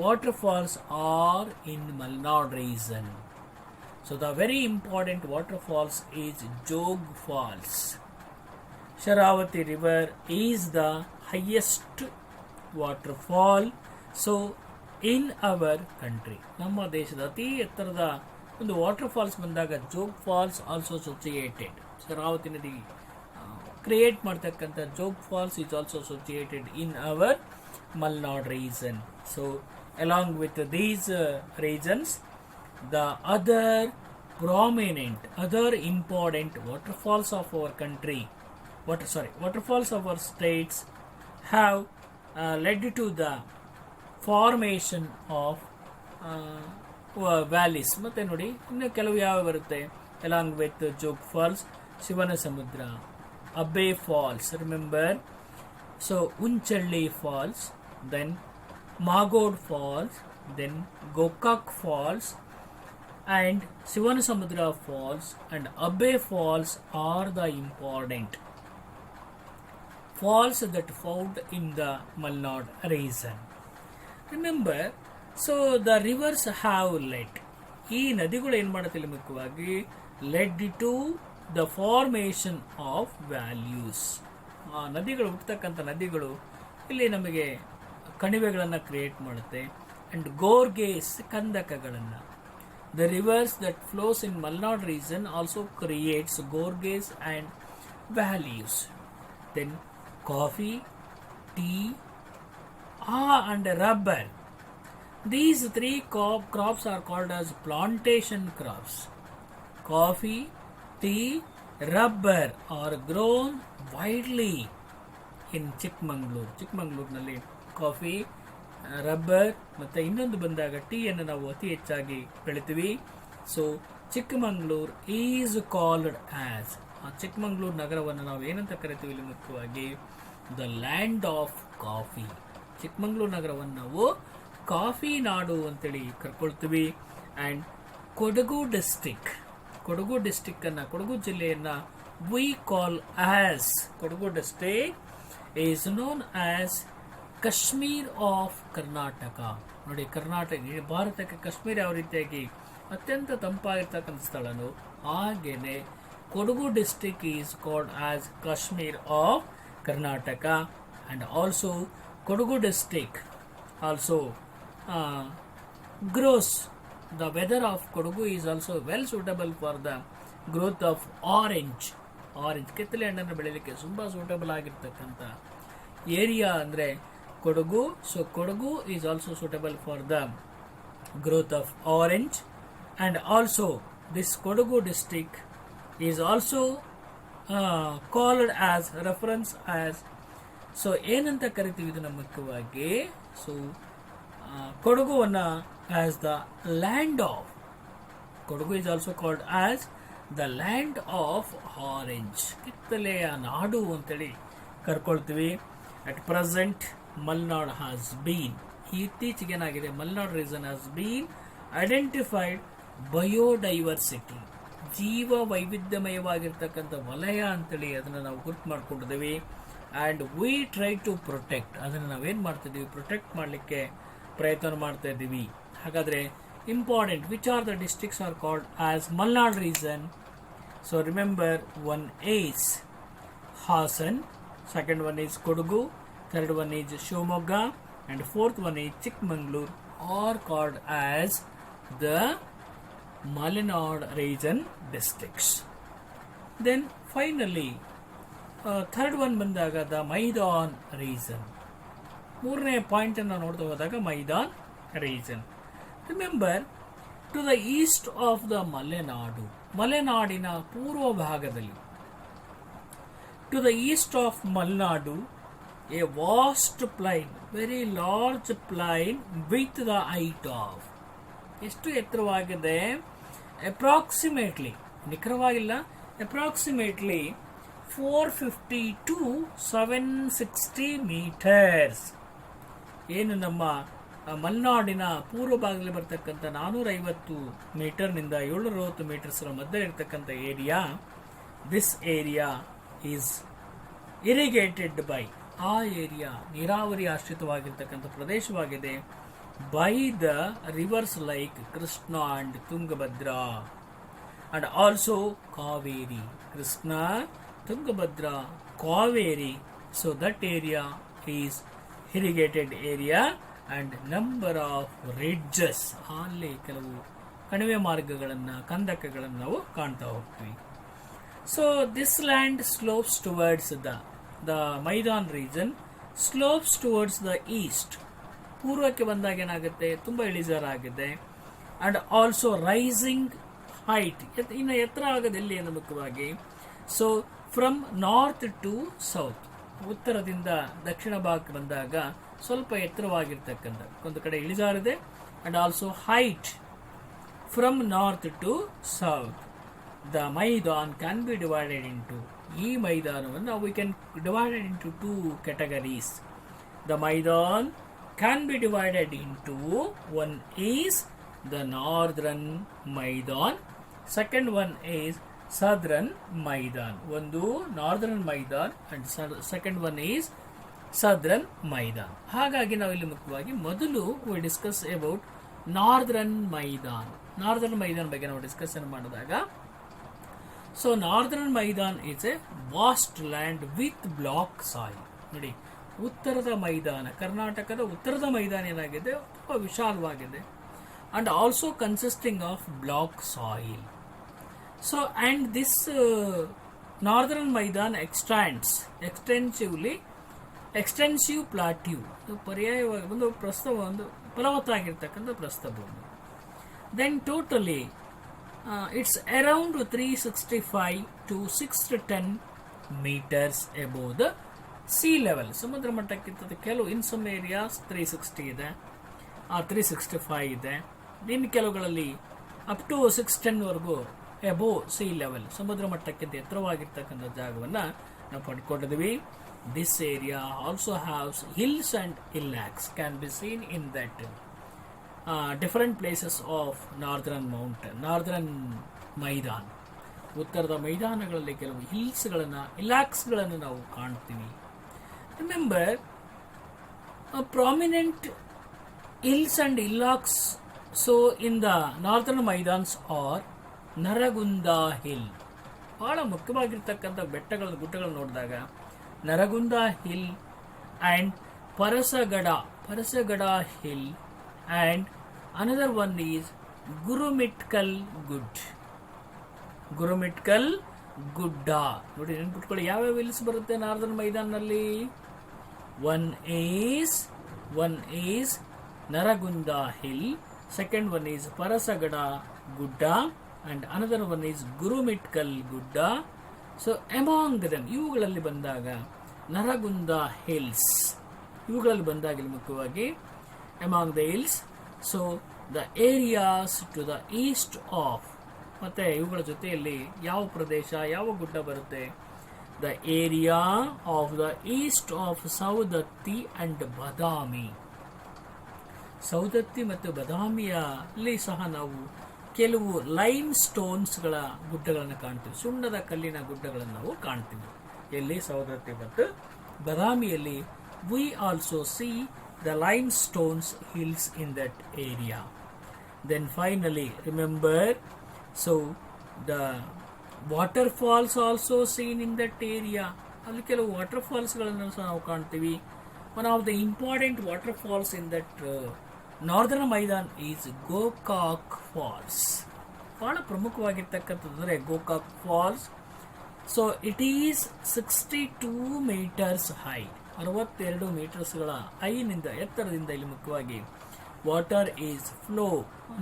S1: water falls are in Malnad region. So the very important waterfalls is Jog Falls. Sharavati river is the highest waterfall so in our country. ನಮ್ಮ ದೇಶದ ಅತಿ ಎತ್ತರದ ಒಂದು water falls ಬಂದಾಗ Jog falls also associated. Sharavathi ನದಿ create ಮಾಡ್ತಕ್ಕಂಥ Jog falls is also associated in our Malnad region. So along with these regions, the other important waterfalls of our country, waterfalls of our states have led to the formation of valleys. ಮತ್ತೆ ನೋಡಿ ಇನ್ನು ಕೆಲವು ಯಾವ ಬರುತ್ತೆ, along with Jog Falls, ಶಿವನ ಸಮುದ್ರ, Abbe Falls, remember, so Unchalli Falls, then Magod Falls, then Gokak Falls, and Shivanasamudra Falls and Abbe Falls are the important falls that found in the Malnad region. Remember, so the rivers have led, ಈ ನದಿಗಳು ಏನು ಮಾಡುತ್ತೆ ಇಲ್ಲಿ ಮುಖ್ಯವಾಗಿ led to the formation of values. ಆ ನದಿಗಳು ಹುಟ್ಟತಕ್ಕಂಥ ನದಿಗಳು ಇಲ್ಲಿ ನಮಗೆ ಕಣಿವೆಗಳನ್ನು ಕ್ರಿಯೇಟ್ ಮಾಡುತ್ತೆ and ಗೋರ್ಗೇಸ್ ಕಂದಕಗಳನ್ನು. The rivers that flows in Malnad region also creates gorges and valleys. Then coffee, tea, and rubber. These three crops are called as plantation crops. Coffee, tea, rubber are grown widely in Chikmagalur. ಚಿಕ್ಕಮಗಳೂರಿನಲ್ಲಿ coffee, rubber ಮತ್ತು ಇನ್ನೊಂದು ಬಂದಾಗ ಟೀಯನ್ನು ನಾವು ಅತಿ ಹೆಚ್ಚಾಗಿ ಬೆಳಿತೀವಿ. So Chikkamagaluru is called as, ಆ ಚಿಕ್ಕಮಗಳೂರು ನಗರವನ್ನು ನಾವು ಏನಂತ ಕರಿತೀವಿ ಇಲ್ಲಿ ಮುಖ್ಯವಾಗಿ the land of coffee. Chikkamagaluru ನಗರವನ್ನು ನಾವು ಕಾಫಿ ನಾಡು ಅಂತೇಳಿ ಕರ್ಕೊಳ್ತೀವಿ. ಆ್ಯಂಡ್ ಕೊಡಗು ಡಿಸ್ಟಿಕ್ಕನ್ನು, ಕೊಡಗು ಜಿಲ್ಲೆಯನ್ನು we call as, Kodagu district is known as Kashmir of Karnataka. ನೋಡಿ, ಕರ್ನಾಟಕ ಭಾರತಕ್ಕೆ ಕಾಶ್ಮೀರ ಯಾವ ರೀತಿಯಾಗಿ ಅತ್ಯಂತ ತಂಪಾಗಿರ್ತಕ್ಕಂಥ ಸ್ಥಳನೋ ಹಾಗೇನೆ Kodagu district is called as Kashmir of Karnataka. And also Kodagu district also grows, the weather of Kodagu is also well suitable for the growth of orange. ಕಿತ್ತಲೆ ಹಣ್ಣನ್ನು ಬೆಳೆಯಲಿಕ್ಕೆ ತುಂಬಾ ಸೂಟಬಲ್ ಆಗಿರ್ತಕ್ಕಂಥ ಏರಿಯಾ ಅಂದರೆ Kodagu. So Kodagu is also suitable for the growth of orange. And also this Kodagu district is also called as reference as, so ಏನಂತ ಕರಿತೀವಿ ಇದನ್ನು ಮುಖ್ಯವಾಗಿ, so ಕೊಡಗುವನ್ನು as the land of, Kodagu is also called as the land of orange, ಕಿತ್ತಲೆಯ ನಾಡು ಅಂತೇಳಿ ಕರ್ಕೊಳ್ತೀವಿ. At present Malnad has been, ಇತ್ತೀಚೆಗೆ ಏನಾಗಿದೆ, Malnad region has been identified biodiversity, ಜೀವ ವೈವಿಧ್ಯಮಯವಾಗಿರ್ತಕ್ಕಂಥ ವಲಯ ಅಂತೇಳಿ ಅದನ್ನು ನಾವು ಗುರುತು ಮಾಡ್ಕೊಂಡಿದ್ದೀವಿ. And we try to protect, ಅದನ್ನು ನಾವೇನು ಮಾಡ್ತಿದ್ದೀವಿ, ಪ್ರೊಟೆಕ್ಟ್ ಮಾಡಲಿಕ್ಕೆ ಪ್ರಯತ್ನ ಮಾಡ್ತಾ ಇದ್ದೀವಿ. ಹಾಗಾದರೆ important, which are the districts are called as Malnad region. So remember, one is Hassan, second one is Kodagu, third one is Shivamogga, and fourth one is Chikkamagaluru, or called as the Malenad region districts. Then finally third one ಬಂದಾಗ the Maidan region. ಮೂರನೇ ಪಾಯಿಂಟನ್ನು ನೋಡ್ತಾ ಹೋದಾಗ ಮೈದಾನ್ region. Remember, to the east of the Malenadu, ಮಲೆನಾಡಿನ ಪೂರ್ವ ಭಾಗದಲ್ಲಿ, to the east of Malenadu, a vast plain, very large plain with the height of, ಎಷ್ಟು ಎತ್ತರವಾಗಿದೆ? ಅಪ್ರಾಕ್ಸಿಮೇಟ್ಲಿ, ನಿಖರವಾಗಿಲ್ಲ, ಅಪ್ರಾಕ್ಸಿಮೇಟ್ಲಿ 450 to 760 ಮೀಟರ್ಸ್. ಏನು ನಮ್ಮ ಮಲೆನಾಡಿನ ಪೂರ್ವ ಭಾಗದಲ್ಲಿ ಬರ್ತಕ್ಕಂಥ 450 ಮೀಟರ್ನಿಂದ 760 ಮೀಟರ್ಸ್ಗಳ ಮಧ್ಯೆ ಇರತಕ್ಕಂಥ area, this area is irrigated by, ಆ ಏರಿಯಾ ನೀರಾವರಿ ಆಶ್ರಿತವಾಗಿರ್ತಕ್ಕಂಥ ಪ್ರದೇಶವಾಗಿದೆ, by the rivers like Krishna and Tungabhadra and also Kaveri. Krishna, Tungabhadra, Kaveri. So that area is irrigated area and number of ridges, ಅಲ್ಲಿ ಕೆಲವು ಕಣಿವೆ ಮಾರ್ಗಗಳನ್ನು, ಕಂದಕಗಳನ್ನು ನಾವು ಕಾಣ್ತಾ ಹೋಗ್ತೀವಿ. So this land slopes towards the Maidan region, slopes towards the east. ಪೂರ್ವಕ್ಕೆ ಬಂದಾಗ ಏನಾಗುತ್ತೆ? ತುಂಬಾ ಇಳಿಜಾರಾಗಿದೆ. ಅಂಡ್ ಆಲ್ಸೋ ರೈಸಿಂಗ್ ಹೈಟ್, ಇನ್ನು ಎತ್ತರ ಆಗೋದು ಎಲ್ಲಿ ಎಂದು ಮುಖ್ಯವಾಗಿ. So from north to south, ಉತ್ತರದಿಂದ ದಕ್ಷಿಣ ಭಾಗಕ್ಕೆ ಬಂದಾಗ ಸ್ವಲ್ಪ ಎತ್ತರವಾಗಿರ್ತಕ್ಕಂಥ ಒಂದು ಕಡೆ ಇಳಿಜಾರಿದೆ. And also height from north to south. The Maidan can be divided into, ಈ ಮೈದಾನವನ್ನು we can divided into 2 categories. The Maidan can be divided into, one is the northern Maidan, second one is southern Maidan. ಒಂದು northern Maidan and second one is southern Maidan. ಹಾಗಾಗಿ ನಾವು ಇಲ್ಲಿ ಮುಖ್ಯವಾಗಿ ಮೊದಲು we discuss about northern Maidan. northern Maidan ಬಗ್ಗೆ ನಾವು discussion ಮಾಡಿದಾಗ, so northern Maidan is a vast land with block soil. ನೋಡಿ, ಉತ್ತರದ ಮೈದಾನ, ಕರ್ನಾಟಕದ ಉತ್ತರದ ಮೈದಾನ ಏನಾಗಿದೆ? ತುಂಬ ವಿಶಾಲವಾಗಿದೆ. And also consisting of black soil. So and this northern Maidan extensive plateau, ಪರ್ಯಾಯವಾಗಿ ಒಂದು ಒಂದು ಫಲವತ್ತಾಗಿರ್ತಕ್ಕಂಥ ಪ್ರಸ್ಥಭೂಮಿ. Then totally it's around 365 to 610 meters above the sea level, ಸಮುದ್ರ ಮಟ್ಟಕ್ಕಿಂತ ಕೆಲವು ಇನ್ ಸಮ್ ಏರಿಯಾಸ್ 360 ಇದೆ, 365 ಇದೆ. ಇನ್ನು ಕೆಲವುಗಳಲ್ಲಿ ಅಪ್ ಟು 610 ವರೆಗೂ ಅಬೋವ್ ಸಿ ಲೆವೆಲ್, ಸಮುದ್ರ ಮಟ್ಟಕ್ಕಿಂತ ಎತ್ತರವಾಗಿರ್ತಕ್ಕಂಥ ಜಾಗವನ್ನು ನಾವು ಪಡ್ಕೊಂಡಿದ್ವಿ. This area also haves hills and hillocks can be seen in that different places of northern Maidan. ಉತ್ತರದ ಮೈದಾನಗಳಲ್ಲಿ ಕೆಲವು ಹಿಲ್ಸ್ಗಳನ್ನು, ಇಲ್ಲಾಕ್ಸ್ಗಳನ್ನು ನಾವು ಕಾಣ್ತೀವಿ. Remember, prominent hills and hillocks so in the northern Maidans are Naragunda Hill. ಬಹಳ ಮುಖ್ಯವಾಗಿರ್ತಕ್ಕಂಥ ಬೆಟ್ಟಗಳ ಗುಡ್ಡಗಳನ್ನು ನೋಡಿದಾಗ Naragund hill and Parasgad hill and another one is Gurumitkal gudda. ನೋಡಿ, ನೆನ್ಪಿಟ್ಕೊಳ್ಳಿ, ಯಾವ್ಯಾವ ಹಿಲ್ಸ್ ಬರುತ್ತೆ ನಾರ್ದರ್ನ್ ಮೈದಾನಲ್ಲಿ. One is Naragund hill, second one is Parasgad gudda and another one is Gurumitkal gudda. So among ದಮ್, ಇವುಗಳಲ್ಲಿ ಬಂದಾಗ ನರಗುಂದ ಹಿಲ್ಸ್, ಇವುಗಳಲ್ಲಿ ಬಂದಾಗ ಇಲ್ಲಿ ಮುಖ್ಯವಾಗಿ among the hills. So the areas to the east of, ಮತ್ತೆ ಇವುಗಳ ಜೊತೆಯಲ್ಲಿ ಯಾವ ಪ್ರದೇಶ, ಯಾವ ಗುಡ್ಡ ಬರುತ್ತೆ? The area of the east of Saundatti and Badami. Saundatti ಮತ್ತು ಬದಾಮಿಯಲ್ಲಿ ಸಹ ನಾವು ಕೆಲವು ಲೈಮ್ ಸ್ಟೋನ್ಸ್ಗಳ ಗುಡ್ಡಗಳನ್ನು ಕಾಣ್ತೀವಿ, ಸುಣ್ಣದ ಕಲ್ಲಿನ ಗುಡ್ಡಗಳನ್ನು ನಾವು ಕಾಣ್ತೀವಿ. ಎಲ್ಲಿ? ಸೌದತ್ತಿ ಮತ್ತು ಬದಾಮಿಯಲ್ಲಿ we also see the lime stones hills in that area. Then finally remember, so the waterfalls also seen in that area. ಅಲ್ಲಿ ಕೆಲವು ವಾಟರ್ಫಾಲ್ಸ್ಗಳನ್ನು ಸಹ ನಾವು ಕಾಣ್ತೀವಿ. One of the important waterfalls in that northern Maidan is Gokak falls. ಬಹಳ ಪ್ರಮುಖವಾಗಿರ್ತಕ್ಕಂಥದ್ದು ಅಂದರೆ Gokak falls. So it is 62 meters high, 62 ಮೀಟರ್ಸ್ಗಳ ಹೈನಿಂದ, ಎತ್ತರದಿಂದ ಇಲ್ಲಿ ಮುಖ್ಯವಾಗಿ ವಾಟರ್ ಈಸ್ ಫ್ಲೋ,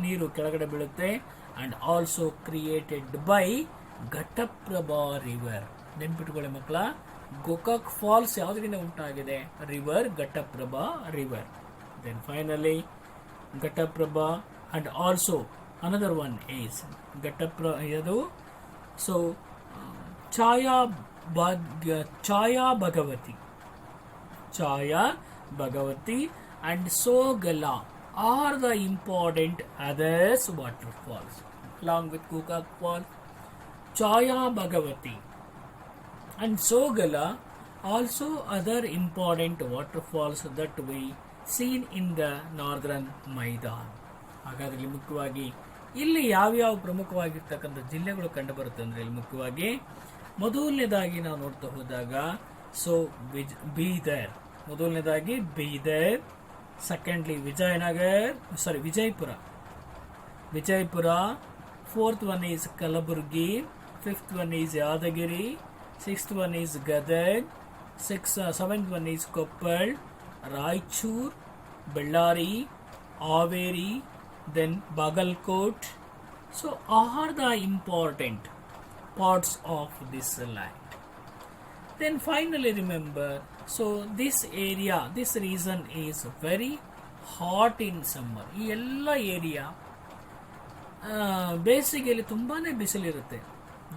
S1: ನೀರು ಕೆಳಗಡೆ ಬೀಳುತ್ತೆ. And also created by Ghataprabha river. ನೆನ್ಪಿಟ್ಕೊಳ್ಳಿ ಮಕ್ಕಳ, ಗೋಕಾಕ್ ಫಾಲ್ಸ್ ಯಾವುದರಿಂದ ಉಂಟಾಗಿದೆ? River Ghataprabha river. Then finally Ghataprabha and also another one is ಇದು so Chhaya Bhagavathi and Sogala are the important others waterfalls along with Gokak Falls. Chaya Bhagavati and Sogala also other important waterfalls that we seen in the northern Maidan. ಹಾಗಾದ್ರೆ ಮುಖ್ಯವಾಗಿ ಇಲ್ಲಿ ಯಾವ್ಯಾವ ಪ್ರಮುಖವಾಗಿರ್ತಕ್ಕಂಥ ಜಿಲ್ಲೆಗಳು ಕಂಡು ಬರುತ್ತೆ ಅಂದ್ರೆ ಇಲ್ಲಿ ಮುಖ್ಯವಾಗಿ ಮೊದಲನೇದಾಗಿ ನಾವು ನೋಡ್ತಾ ಹೋದಾಗ ಸೊ ಬೀದರ್, ಮೊದಲನೇದಾಗಿ Bidar. Secondly Vijayapura. Fourth one is Kalaburagi. Fifth one is Yadgir. Sixth one is Gadag. Seventh one is Koppal, Raichur, Ballari, Haveri, then Bagalkot. So are the important parts of this land. Then finally remember, so this area, this region is very hot in summer. ಈ ಎಲ್ಲ area ಬೇಸಿಗೆಯಲ್ಲಿ ತುಂಬಾನೇ ಬಿಸಿಲಿರುತ್ತೆ.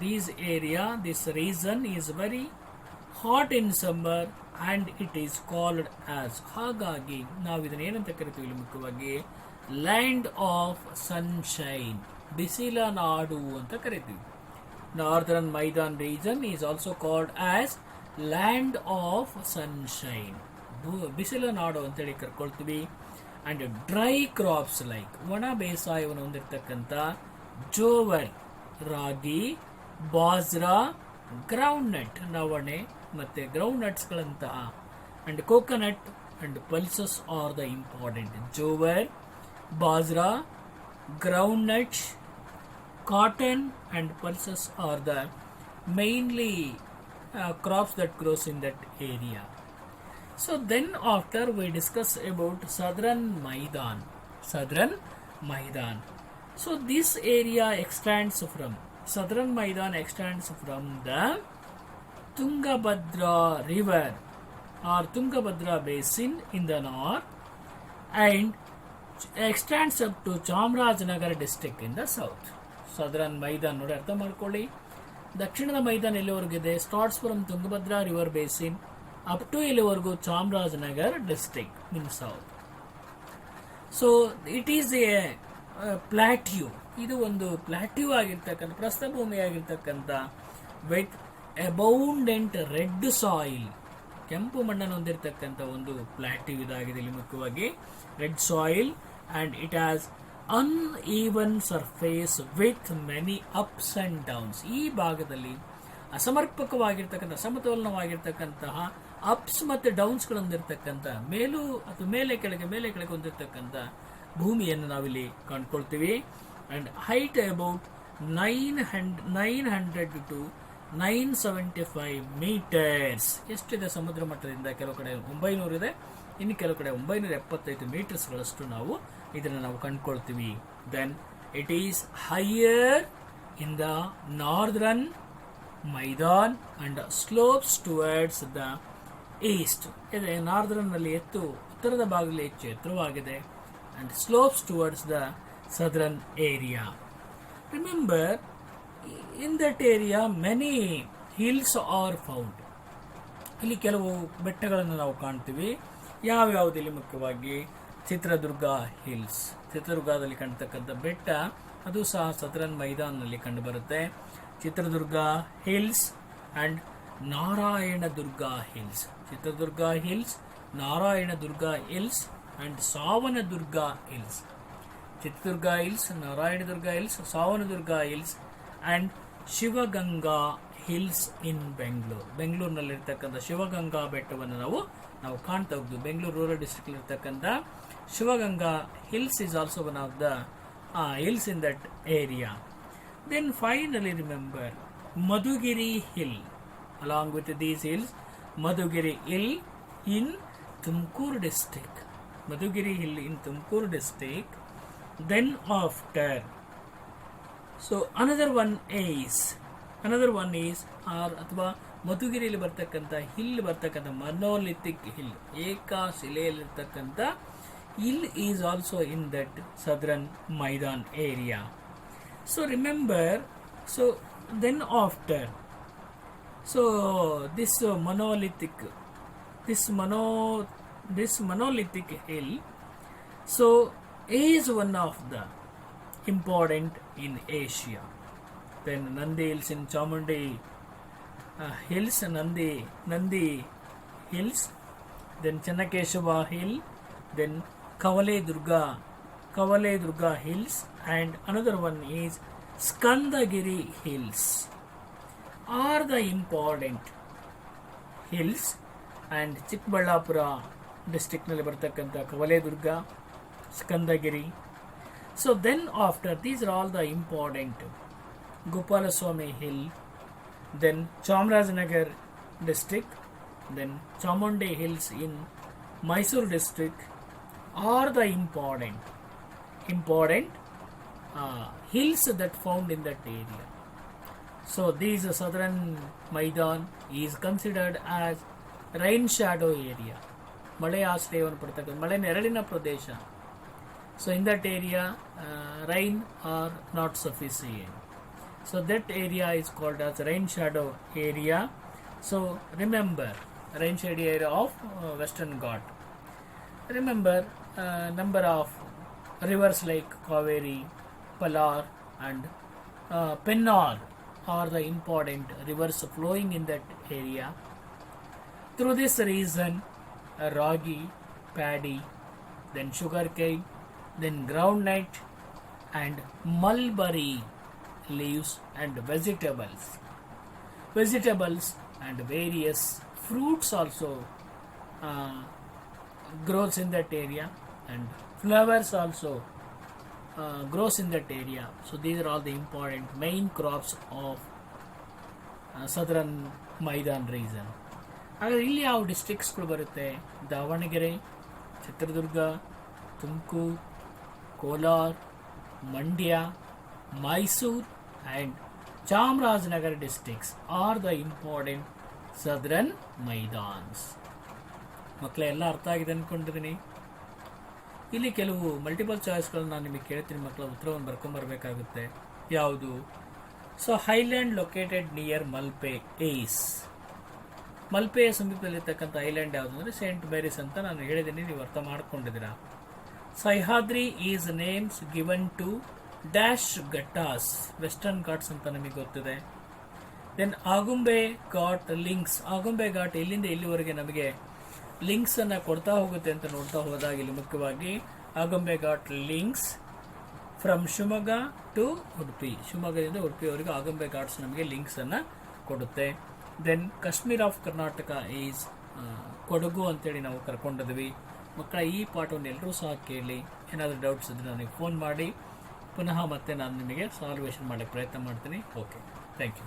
S1: This region is very hot in summer and it is called as, ಹಾಗಾಗಿ ನಾವು ಇದನ್ನ ಏನಂತ ಕರಿತೀವಿ ಇಲ್ಲಿ ಮುಖ್ಯವಾಗಿ ಲ್ಯಾಂಡ್ ಆಫ್ ಸನ್ಶೈನ್, ಬಿಸಿಲ ನಾಡು ಅಂತ ಕರಿತೀವಿ. Northern Maidan region is also called as land of sunshine, ಬಿಸಿಲ ನಾಡು ಅಂತೇಳಿ ಕರ್ಕೊಳ್ತೀವಿ. ಅಂಡ್ ಡ್ರೈ ಕ್ರಾಪ್ಸ್ ಲೈಕ್ ಒಣ ಬೇಸಾಯವನ್ನು ಹೊಂದಿರತಕ್ಕಂಥ ಜೋವರ್, ರಾಗಿ, ಬಾಜ್ರಾ, ಗ್ರೌಂಡ್ ನಟ್, ನವಣೆ ಮತ್ತೆ ಗ್ರೌಂಡ್ ನಟ್ಸ್ ಗಳಂತಹ and coconut and pulses R the important. Jowar, bajra, ground nuts, cotton and pulses are the mainly crops that grows in that area. So then after we discuss about southern Maidan. So this area extends from, southern Maidan extends from the Tungabhadra river or Tungabhadra basin in the north and extends up to Chamarajanagar district in the south. Southern Maidan ನೋಡಿ ಅರ್ಥ ಮಾಡ್ಕೊಳ್ಳಿ. ದಕ್ಷಿಣದ ಮೈದಾನ ಎಲ್ಲಿವರೆಗಿದೆ? Starts from Tungabhadra river basin up to ಎಲ್ಲಿವರೆಗೂ Chamarajanagar district in south. So it is a plateau, ಇದು ಒಂದು plateau ಆಗಿರ್ತಕ್ಕಂಥ ಪ್ರಸ್ಥಭೂಮಿ ಆಗಿರ್ತಕ್ಕಂಥ ವಿತ್ ಅಬೌಂಡೆಂಟ್ ರೆಡ್ ಸಾಯಿಲ್, ಕೆಂಪು ಮಣ್ಣನ್ನು ಹೊಂದಿರತಕ್ಕಂಥ ಒಂದು ಪ್ಲಾಟ್ಯೂ ಇದಾಗಿದೆ ಇಲ್ಲಿ ಮುಖ್ಯವಾಗಿ red soil. And it has uneven surface with many ups and downs. ಈ ಭಾಗದಲ್ಲಿ ಅಸಮರ್ಪಕವಾಗಿರ್ತಕ್ಕಂಥ, ಅಸಮತೋಲನವಾಗಿರ್ತಕ್ಕಂತಹ ಅಪ್ಸ್ ಮತ್ತೆ ಡೌನ್ಸ್ ಗಳು ಹೊಂದಿರತಕ್ಕಂಥ, ಮೇಲೂ ಅಥವಾ ಮೇಲೆ ಕೆಳಗೆ ಹೊಂದಿರತಕ್ಕಂಥ ಭೂಮಿಯನ್ನು ನಾವಿಲ್ಲಿ ಕಂಡುಕೊಳ್ತೀವಿ. And height about 900 to 975 metres. ಎಷ್ಟಿದೆ ಸಮುದ್ರ ಮಟ್ಟದಿಂದ? ಕೆಲವು ಕಡೆ 900 ಇದೆ, ಇನ್ನು ಕೆಲವು ಕಡೆ 975 ಮೀಟರ್ಸ್ ಗಳಷ್ಟು ನಾವು ಇದನ್ನು ನಾವು ಕಂಡುಕೊಳ್ತೀವಿ. Then it is higher in the northern Maidan and slopes towards the east. ಇದೆ ನಾರ್ದರ್ನ್ ನಲ್ಲಿ ಉತ್ತರದ ಭಾಗದಲ್ಲಿ ಹೆಚ್ಚು ಎತ್ತರವಾಗಿದೆ and slopes towards the southern area. Remember, in that area many hills are found. ಇಲ್ಲಿ ಕೆಲವು ಬೆಟ್ಟಗಳನ್ನು ನಾವು ಕಾಣ್ತೀವಿ. ಯಾವ್ಯಾವುದು? ಇಲ್ಲಿ ಮುಖ್ಯವಾಗಿ ಚಿತ್ರದುರ್ಗ ಹಿಲ್ಸ್, ಚಿತ್ರದುರ್ಗದಲ್ಲಿ ಕಾಣತಕ್ಕಂಥ ಬೆಟ್ಟ, ಅದು ಸಹ ಸದರನ್ ಮೈದಾನ್ನಲ್ಲಿ ಕಂಡು ಬರುತ್ತೆ. Chitradurga hills and Narayanadurga hills. Chitradurga hills, Narayanadurga hills and Savanadurga hills. Chitradurga hills, Narayanadurga hills, Savanadurga hills and Shivaganga hills in Bengaluru. ಬೆಂಗಳೂರಿನಲ್ಲಿರ್ತಕ್ಕಂಥ ಶಿವಗಂಗಾ ಬೆಟ್ಟವನ್ನು ನಾವು ಕಾಣ್ತಾ ಹೋಗ್ತೀವಿ. ಬೆಂಗಳೂರು ರೂರಲ್ ಡಿಸ್ಟ್ರಿಕ್ಟ್ ಇರ್ತಕ್ಕಂಥ Shivaganga hills is also one of the hills in that area. Then finally remember Madhugiri hill. Along with these hills, Madhugiri hill in Tumkur district. Madhugiri Hill in Tumkur district. Then after, so another one is or ಅಥವಾ ಮಧುಗಿರಿಯಲ್ಲಿ ಬರ್ತಕ್ಕಂಥ hill ಬರ್ತಕ್ಕಂಥ monolithic hill, ಏಕ ಶಿಲೆಯಲ್ಲಿರ್ತಕ್ಕಂಥ hill is also in that southern Maidan area. So remember, so then after, so this monolithic hill, so is one of the important in Asia. Then Nandi Hills in Chamundi Hills, Nandi Hills, then Channakeshava Hill, then Kavale Durga Hills, and another one is Skandagiri Hills are the important hills. And Chikballapura district nalli bartakanta Kavale Durga, Skandagiri. So then after, these are all the important. Gopalaswamy Hill, then Chamarajanagar district, then Chamundi Hills in Mysore district are the important hills that found in that area. So these southern Maidan is considered as rain shadow area, ಮಳೆ ಆಶ್ರಯವನ್ನು ಪಡ್ತಕ್ಕಂಥ ಮಳೆ ನೆರಳಿನ ಪ್ರದೇಶ. So in that area rain are not sufficient, so that area is called as rain shadow area. So remember, rain shadow area of Western Ghat. Remember number of rivers like Kaveri, Palar and Pennar are the important rivers flowing in that area. Through this reason, ragi, paddy, then sugarcane, then groundnut and mulberry leaves and vegetables and various fruits also grows in that area, and flowers also grows in that area. So these are all the important main crops of southern Maidan region. ಹಾಗಾದರೆ ಇಲ್ಲಿ ಯಾವ ಡಿಸ್ಟ್ರಿಕ್ಟ್ಸ್ಗಳು ಬರುತ್ತೆ? Davanagere, Chitradurga, Tumakuru, Kolar, Mandya, Mysuru and Chamarajanagara districts are the important southern Maidans. ಮಕ್ಕಳೇ, ಎಲ್ಲ ಅರ್ಥ ಆಗಿದೆ ಅಂದ್ಕೊಂಡಿದ್ದೀನಿ. ಇಲ್ಲಿ ಕೆಲವು ಮಲ್ಟಿಪಲ್ ಚಾಯ್ಸ್ಗಳನ್ನು ನಾನು ನಿಮಗೆ ಕೇಳ್ತೀನಿ, ಮಕ್ಕಳ ಉತ್ತರವನ್ನು ಬರ್ಕೊಂಬರ್ಬೇಕಾಗುತ್ತೆ. ಯಾವುದು? So island located near Malpe is. ಮಲ್ಪೆಯ ಸಮೀಪದಲ್ಲಿರ್ತಕ್ಕಂಥ ಐಲ್ಯಾಂಡ್ ಯಾವುದು ಅಂದರೆ ಸೇಂಟ್ ಮೇರಿಸ್ ಅಂತ ನಾನು ಹೇಳಿದ್ದೀನಿ, ನೀವು ಅರ್ಥ ಮಾಡ್ಕೊಂಡಿದ್ದೀರಾ. Sahyadri is names given to dash Ghattas, Western Ghats ಅಂತ ನಮಗೆ ಗೊತ್ತಿದೆ. ದೆನ್ ಆಗುಂಬೆ ಘಾಟ್ ಲಿಂಕ್ಸ್, ಆಗುಂಬೆ ಘಾಟ್ ಇಲ್ಲಿಂದ ಇಲ್ಲಿವರೆಗೆ ನಮಗೆ ಲಿಂಕ್ಸ್ ಅನ್ನ ಕೊಡ್ತಾ ಹೋಗುತ್ತೆ ಅಂತ ನೋಡ್ತಾ ಹೋದಾಗ ಇಲ್ಲಿ ಮುಖ್ಯವಾಗಿ Agumbe ghat links from Shivamogga to Udupi, ಶಿವಮೊಗ್ಗದಿಂದ ಉಡುಪಿಯವರೆಗೂ ಆಗುಂಬೆ ಘಾಟ್ಸ್ ನಮಗೆ ಲಿಂಕ್ಸ್ ಅನ್ನ ಕೊಡುತ್ತೆ. Then Kashmir of Karnataka is Kodagu ಅಂತೇಳಿ ನಾವು ಕರ್ಕೊಂಡಿದ್ವಿ. ಮಕ್ಕಳ, ಈ ಪಾಠವನ್ನು ಎಲ್ಲರೂ ಸಹ ಕೇಳಿ, ಏನಾದರೂ ಡೌಟ್ಸ್ ಇದ್ದರೆ ನನಗೆ ಫೋನ್ ಮಾಡಿ, ಪುನಃ ಮತ್ತೆ ನಾನು ನಿಮಗೆ ಸಾಲ್ವೇಷನ್ ಮಾಡಲಿಕ್ಕೆ ಪ್ರಯತ್ನ ಮಾಡ್ತೀನಿ. Okay, thank you.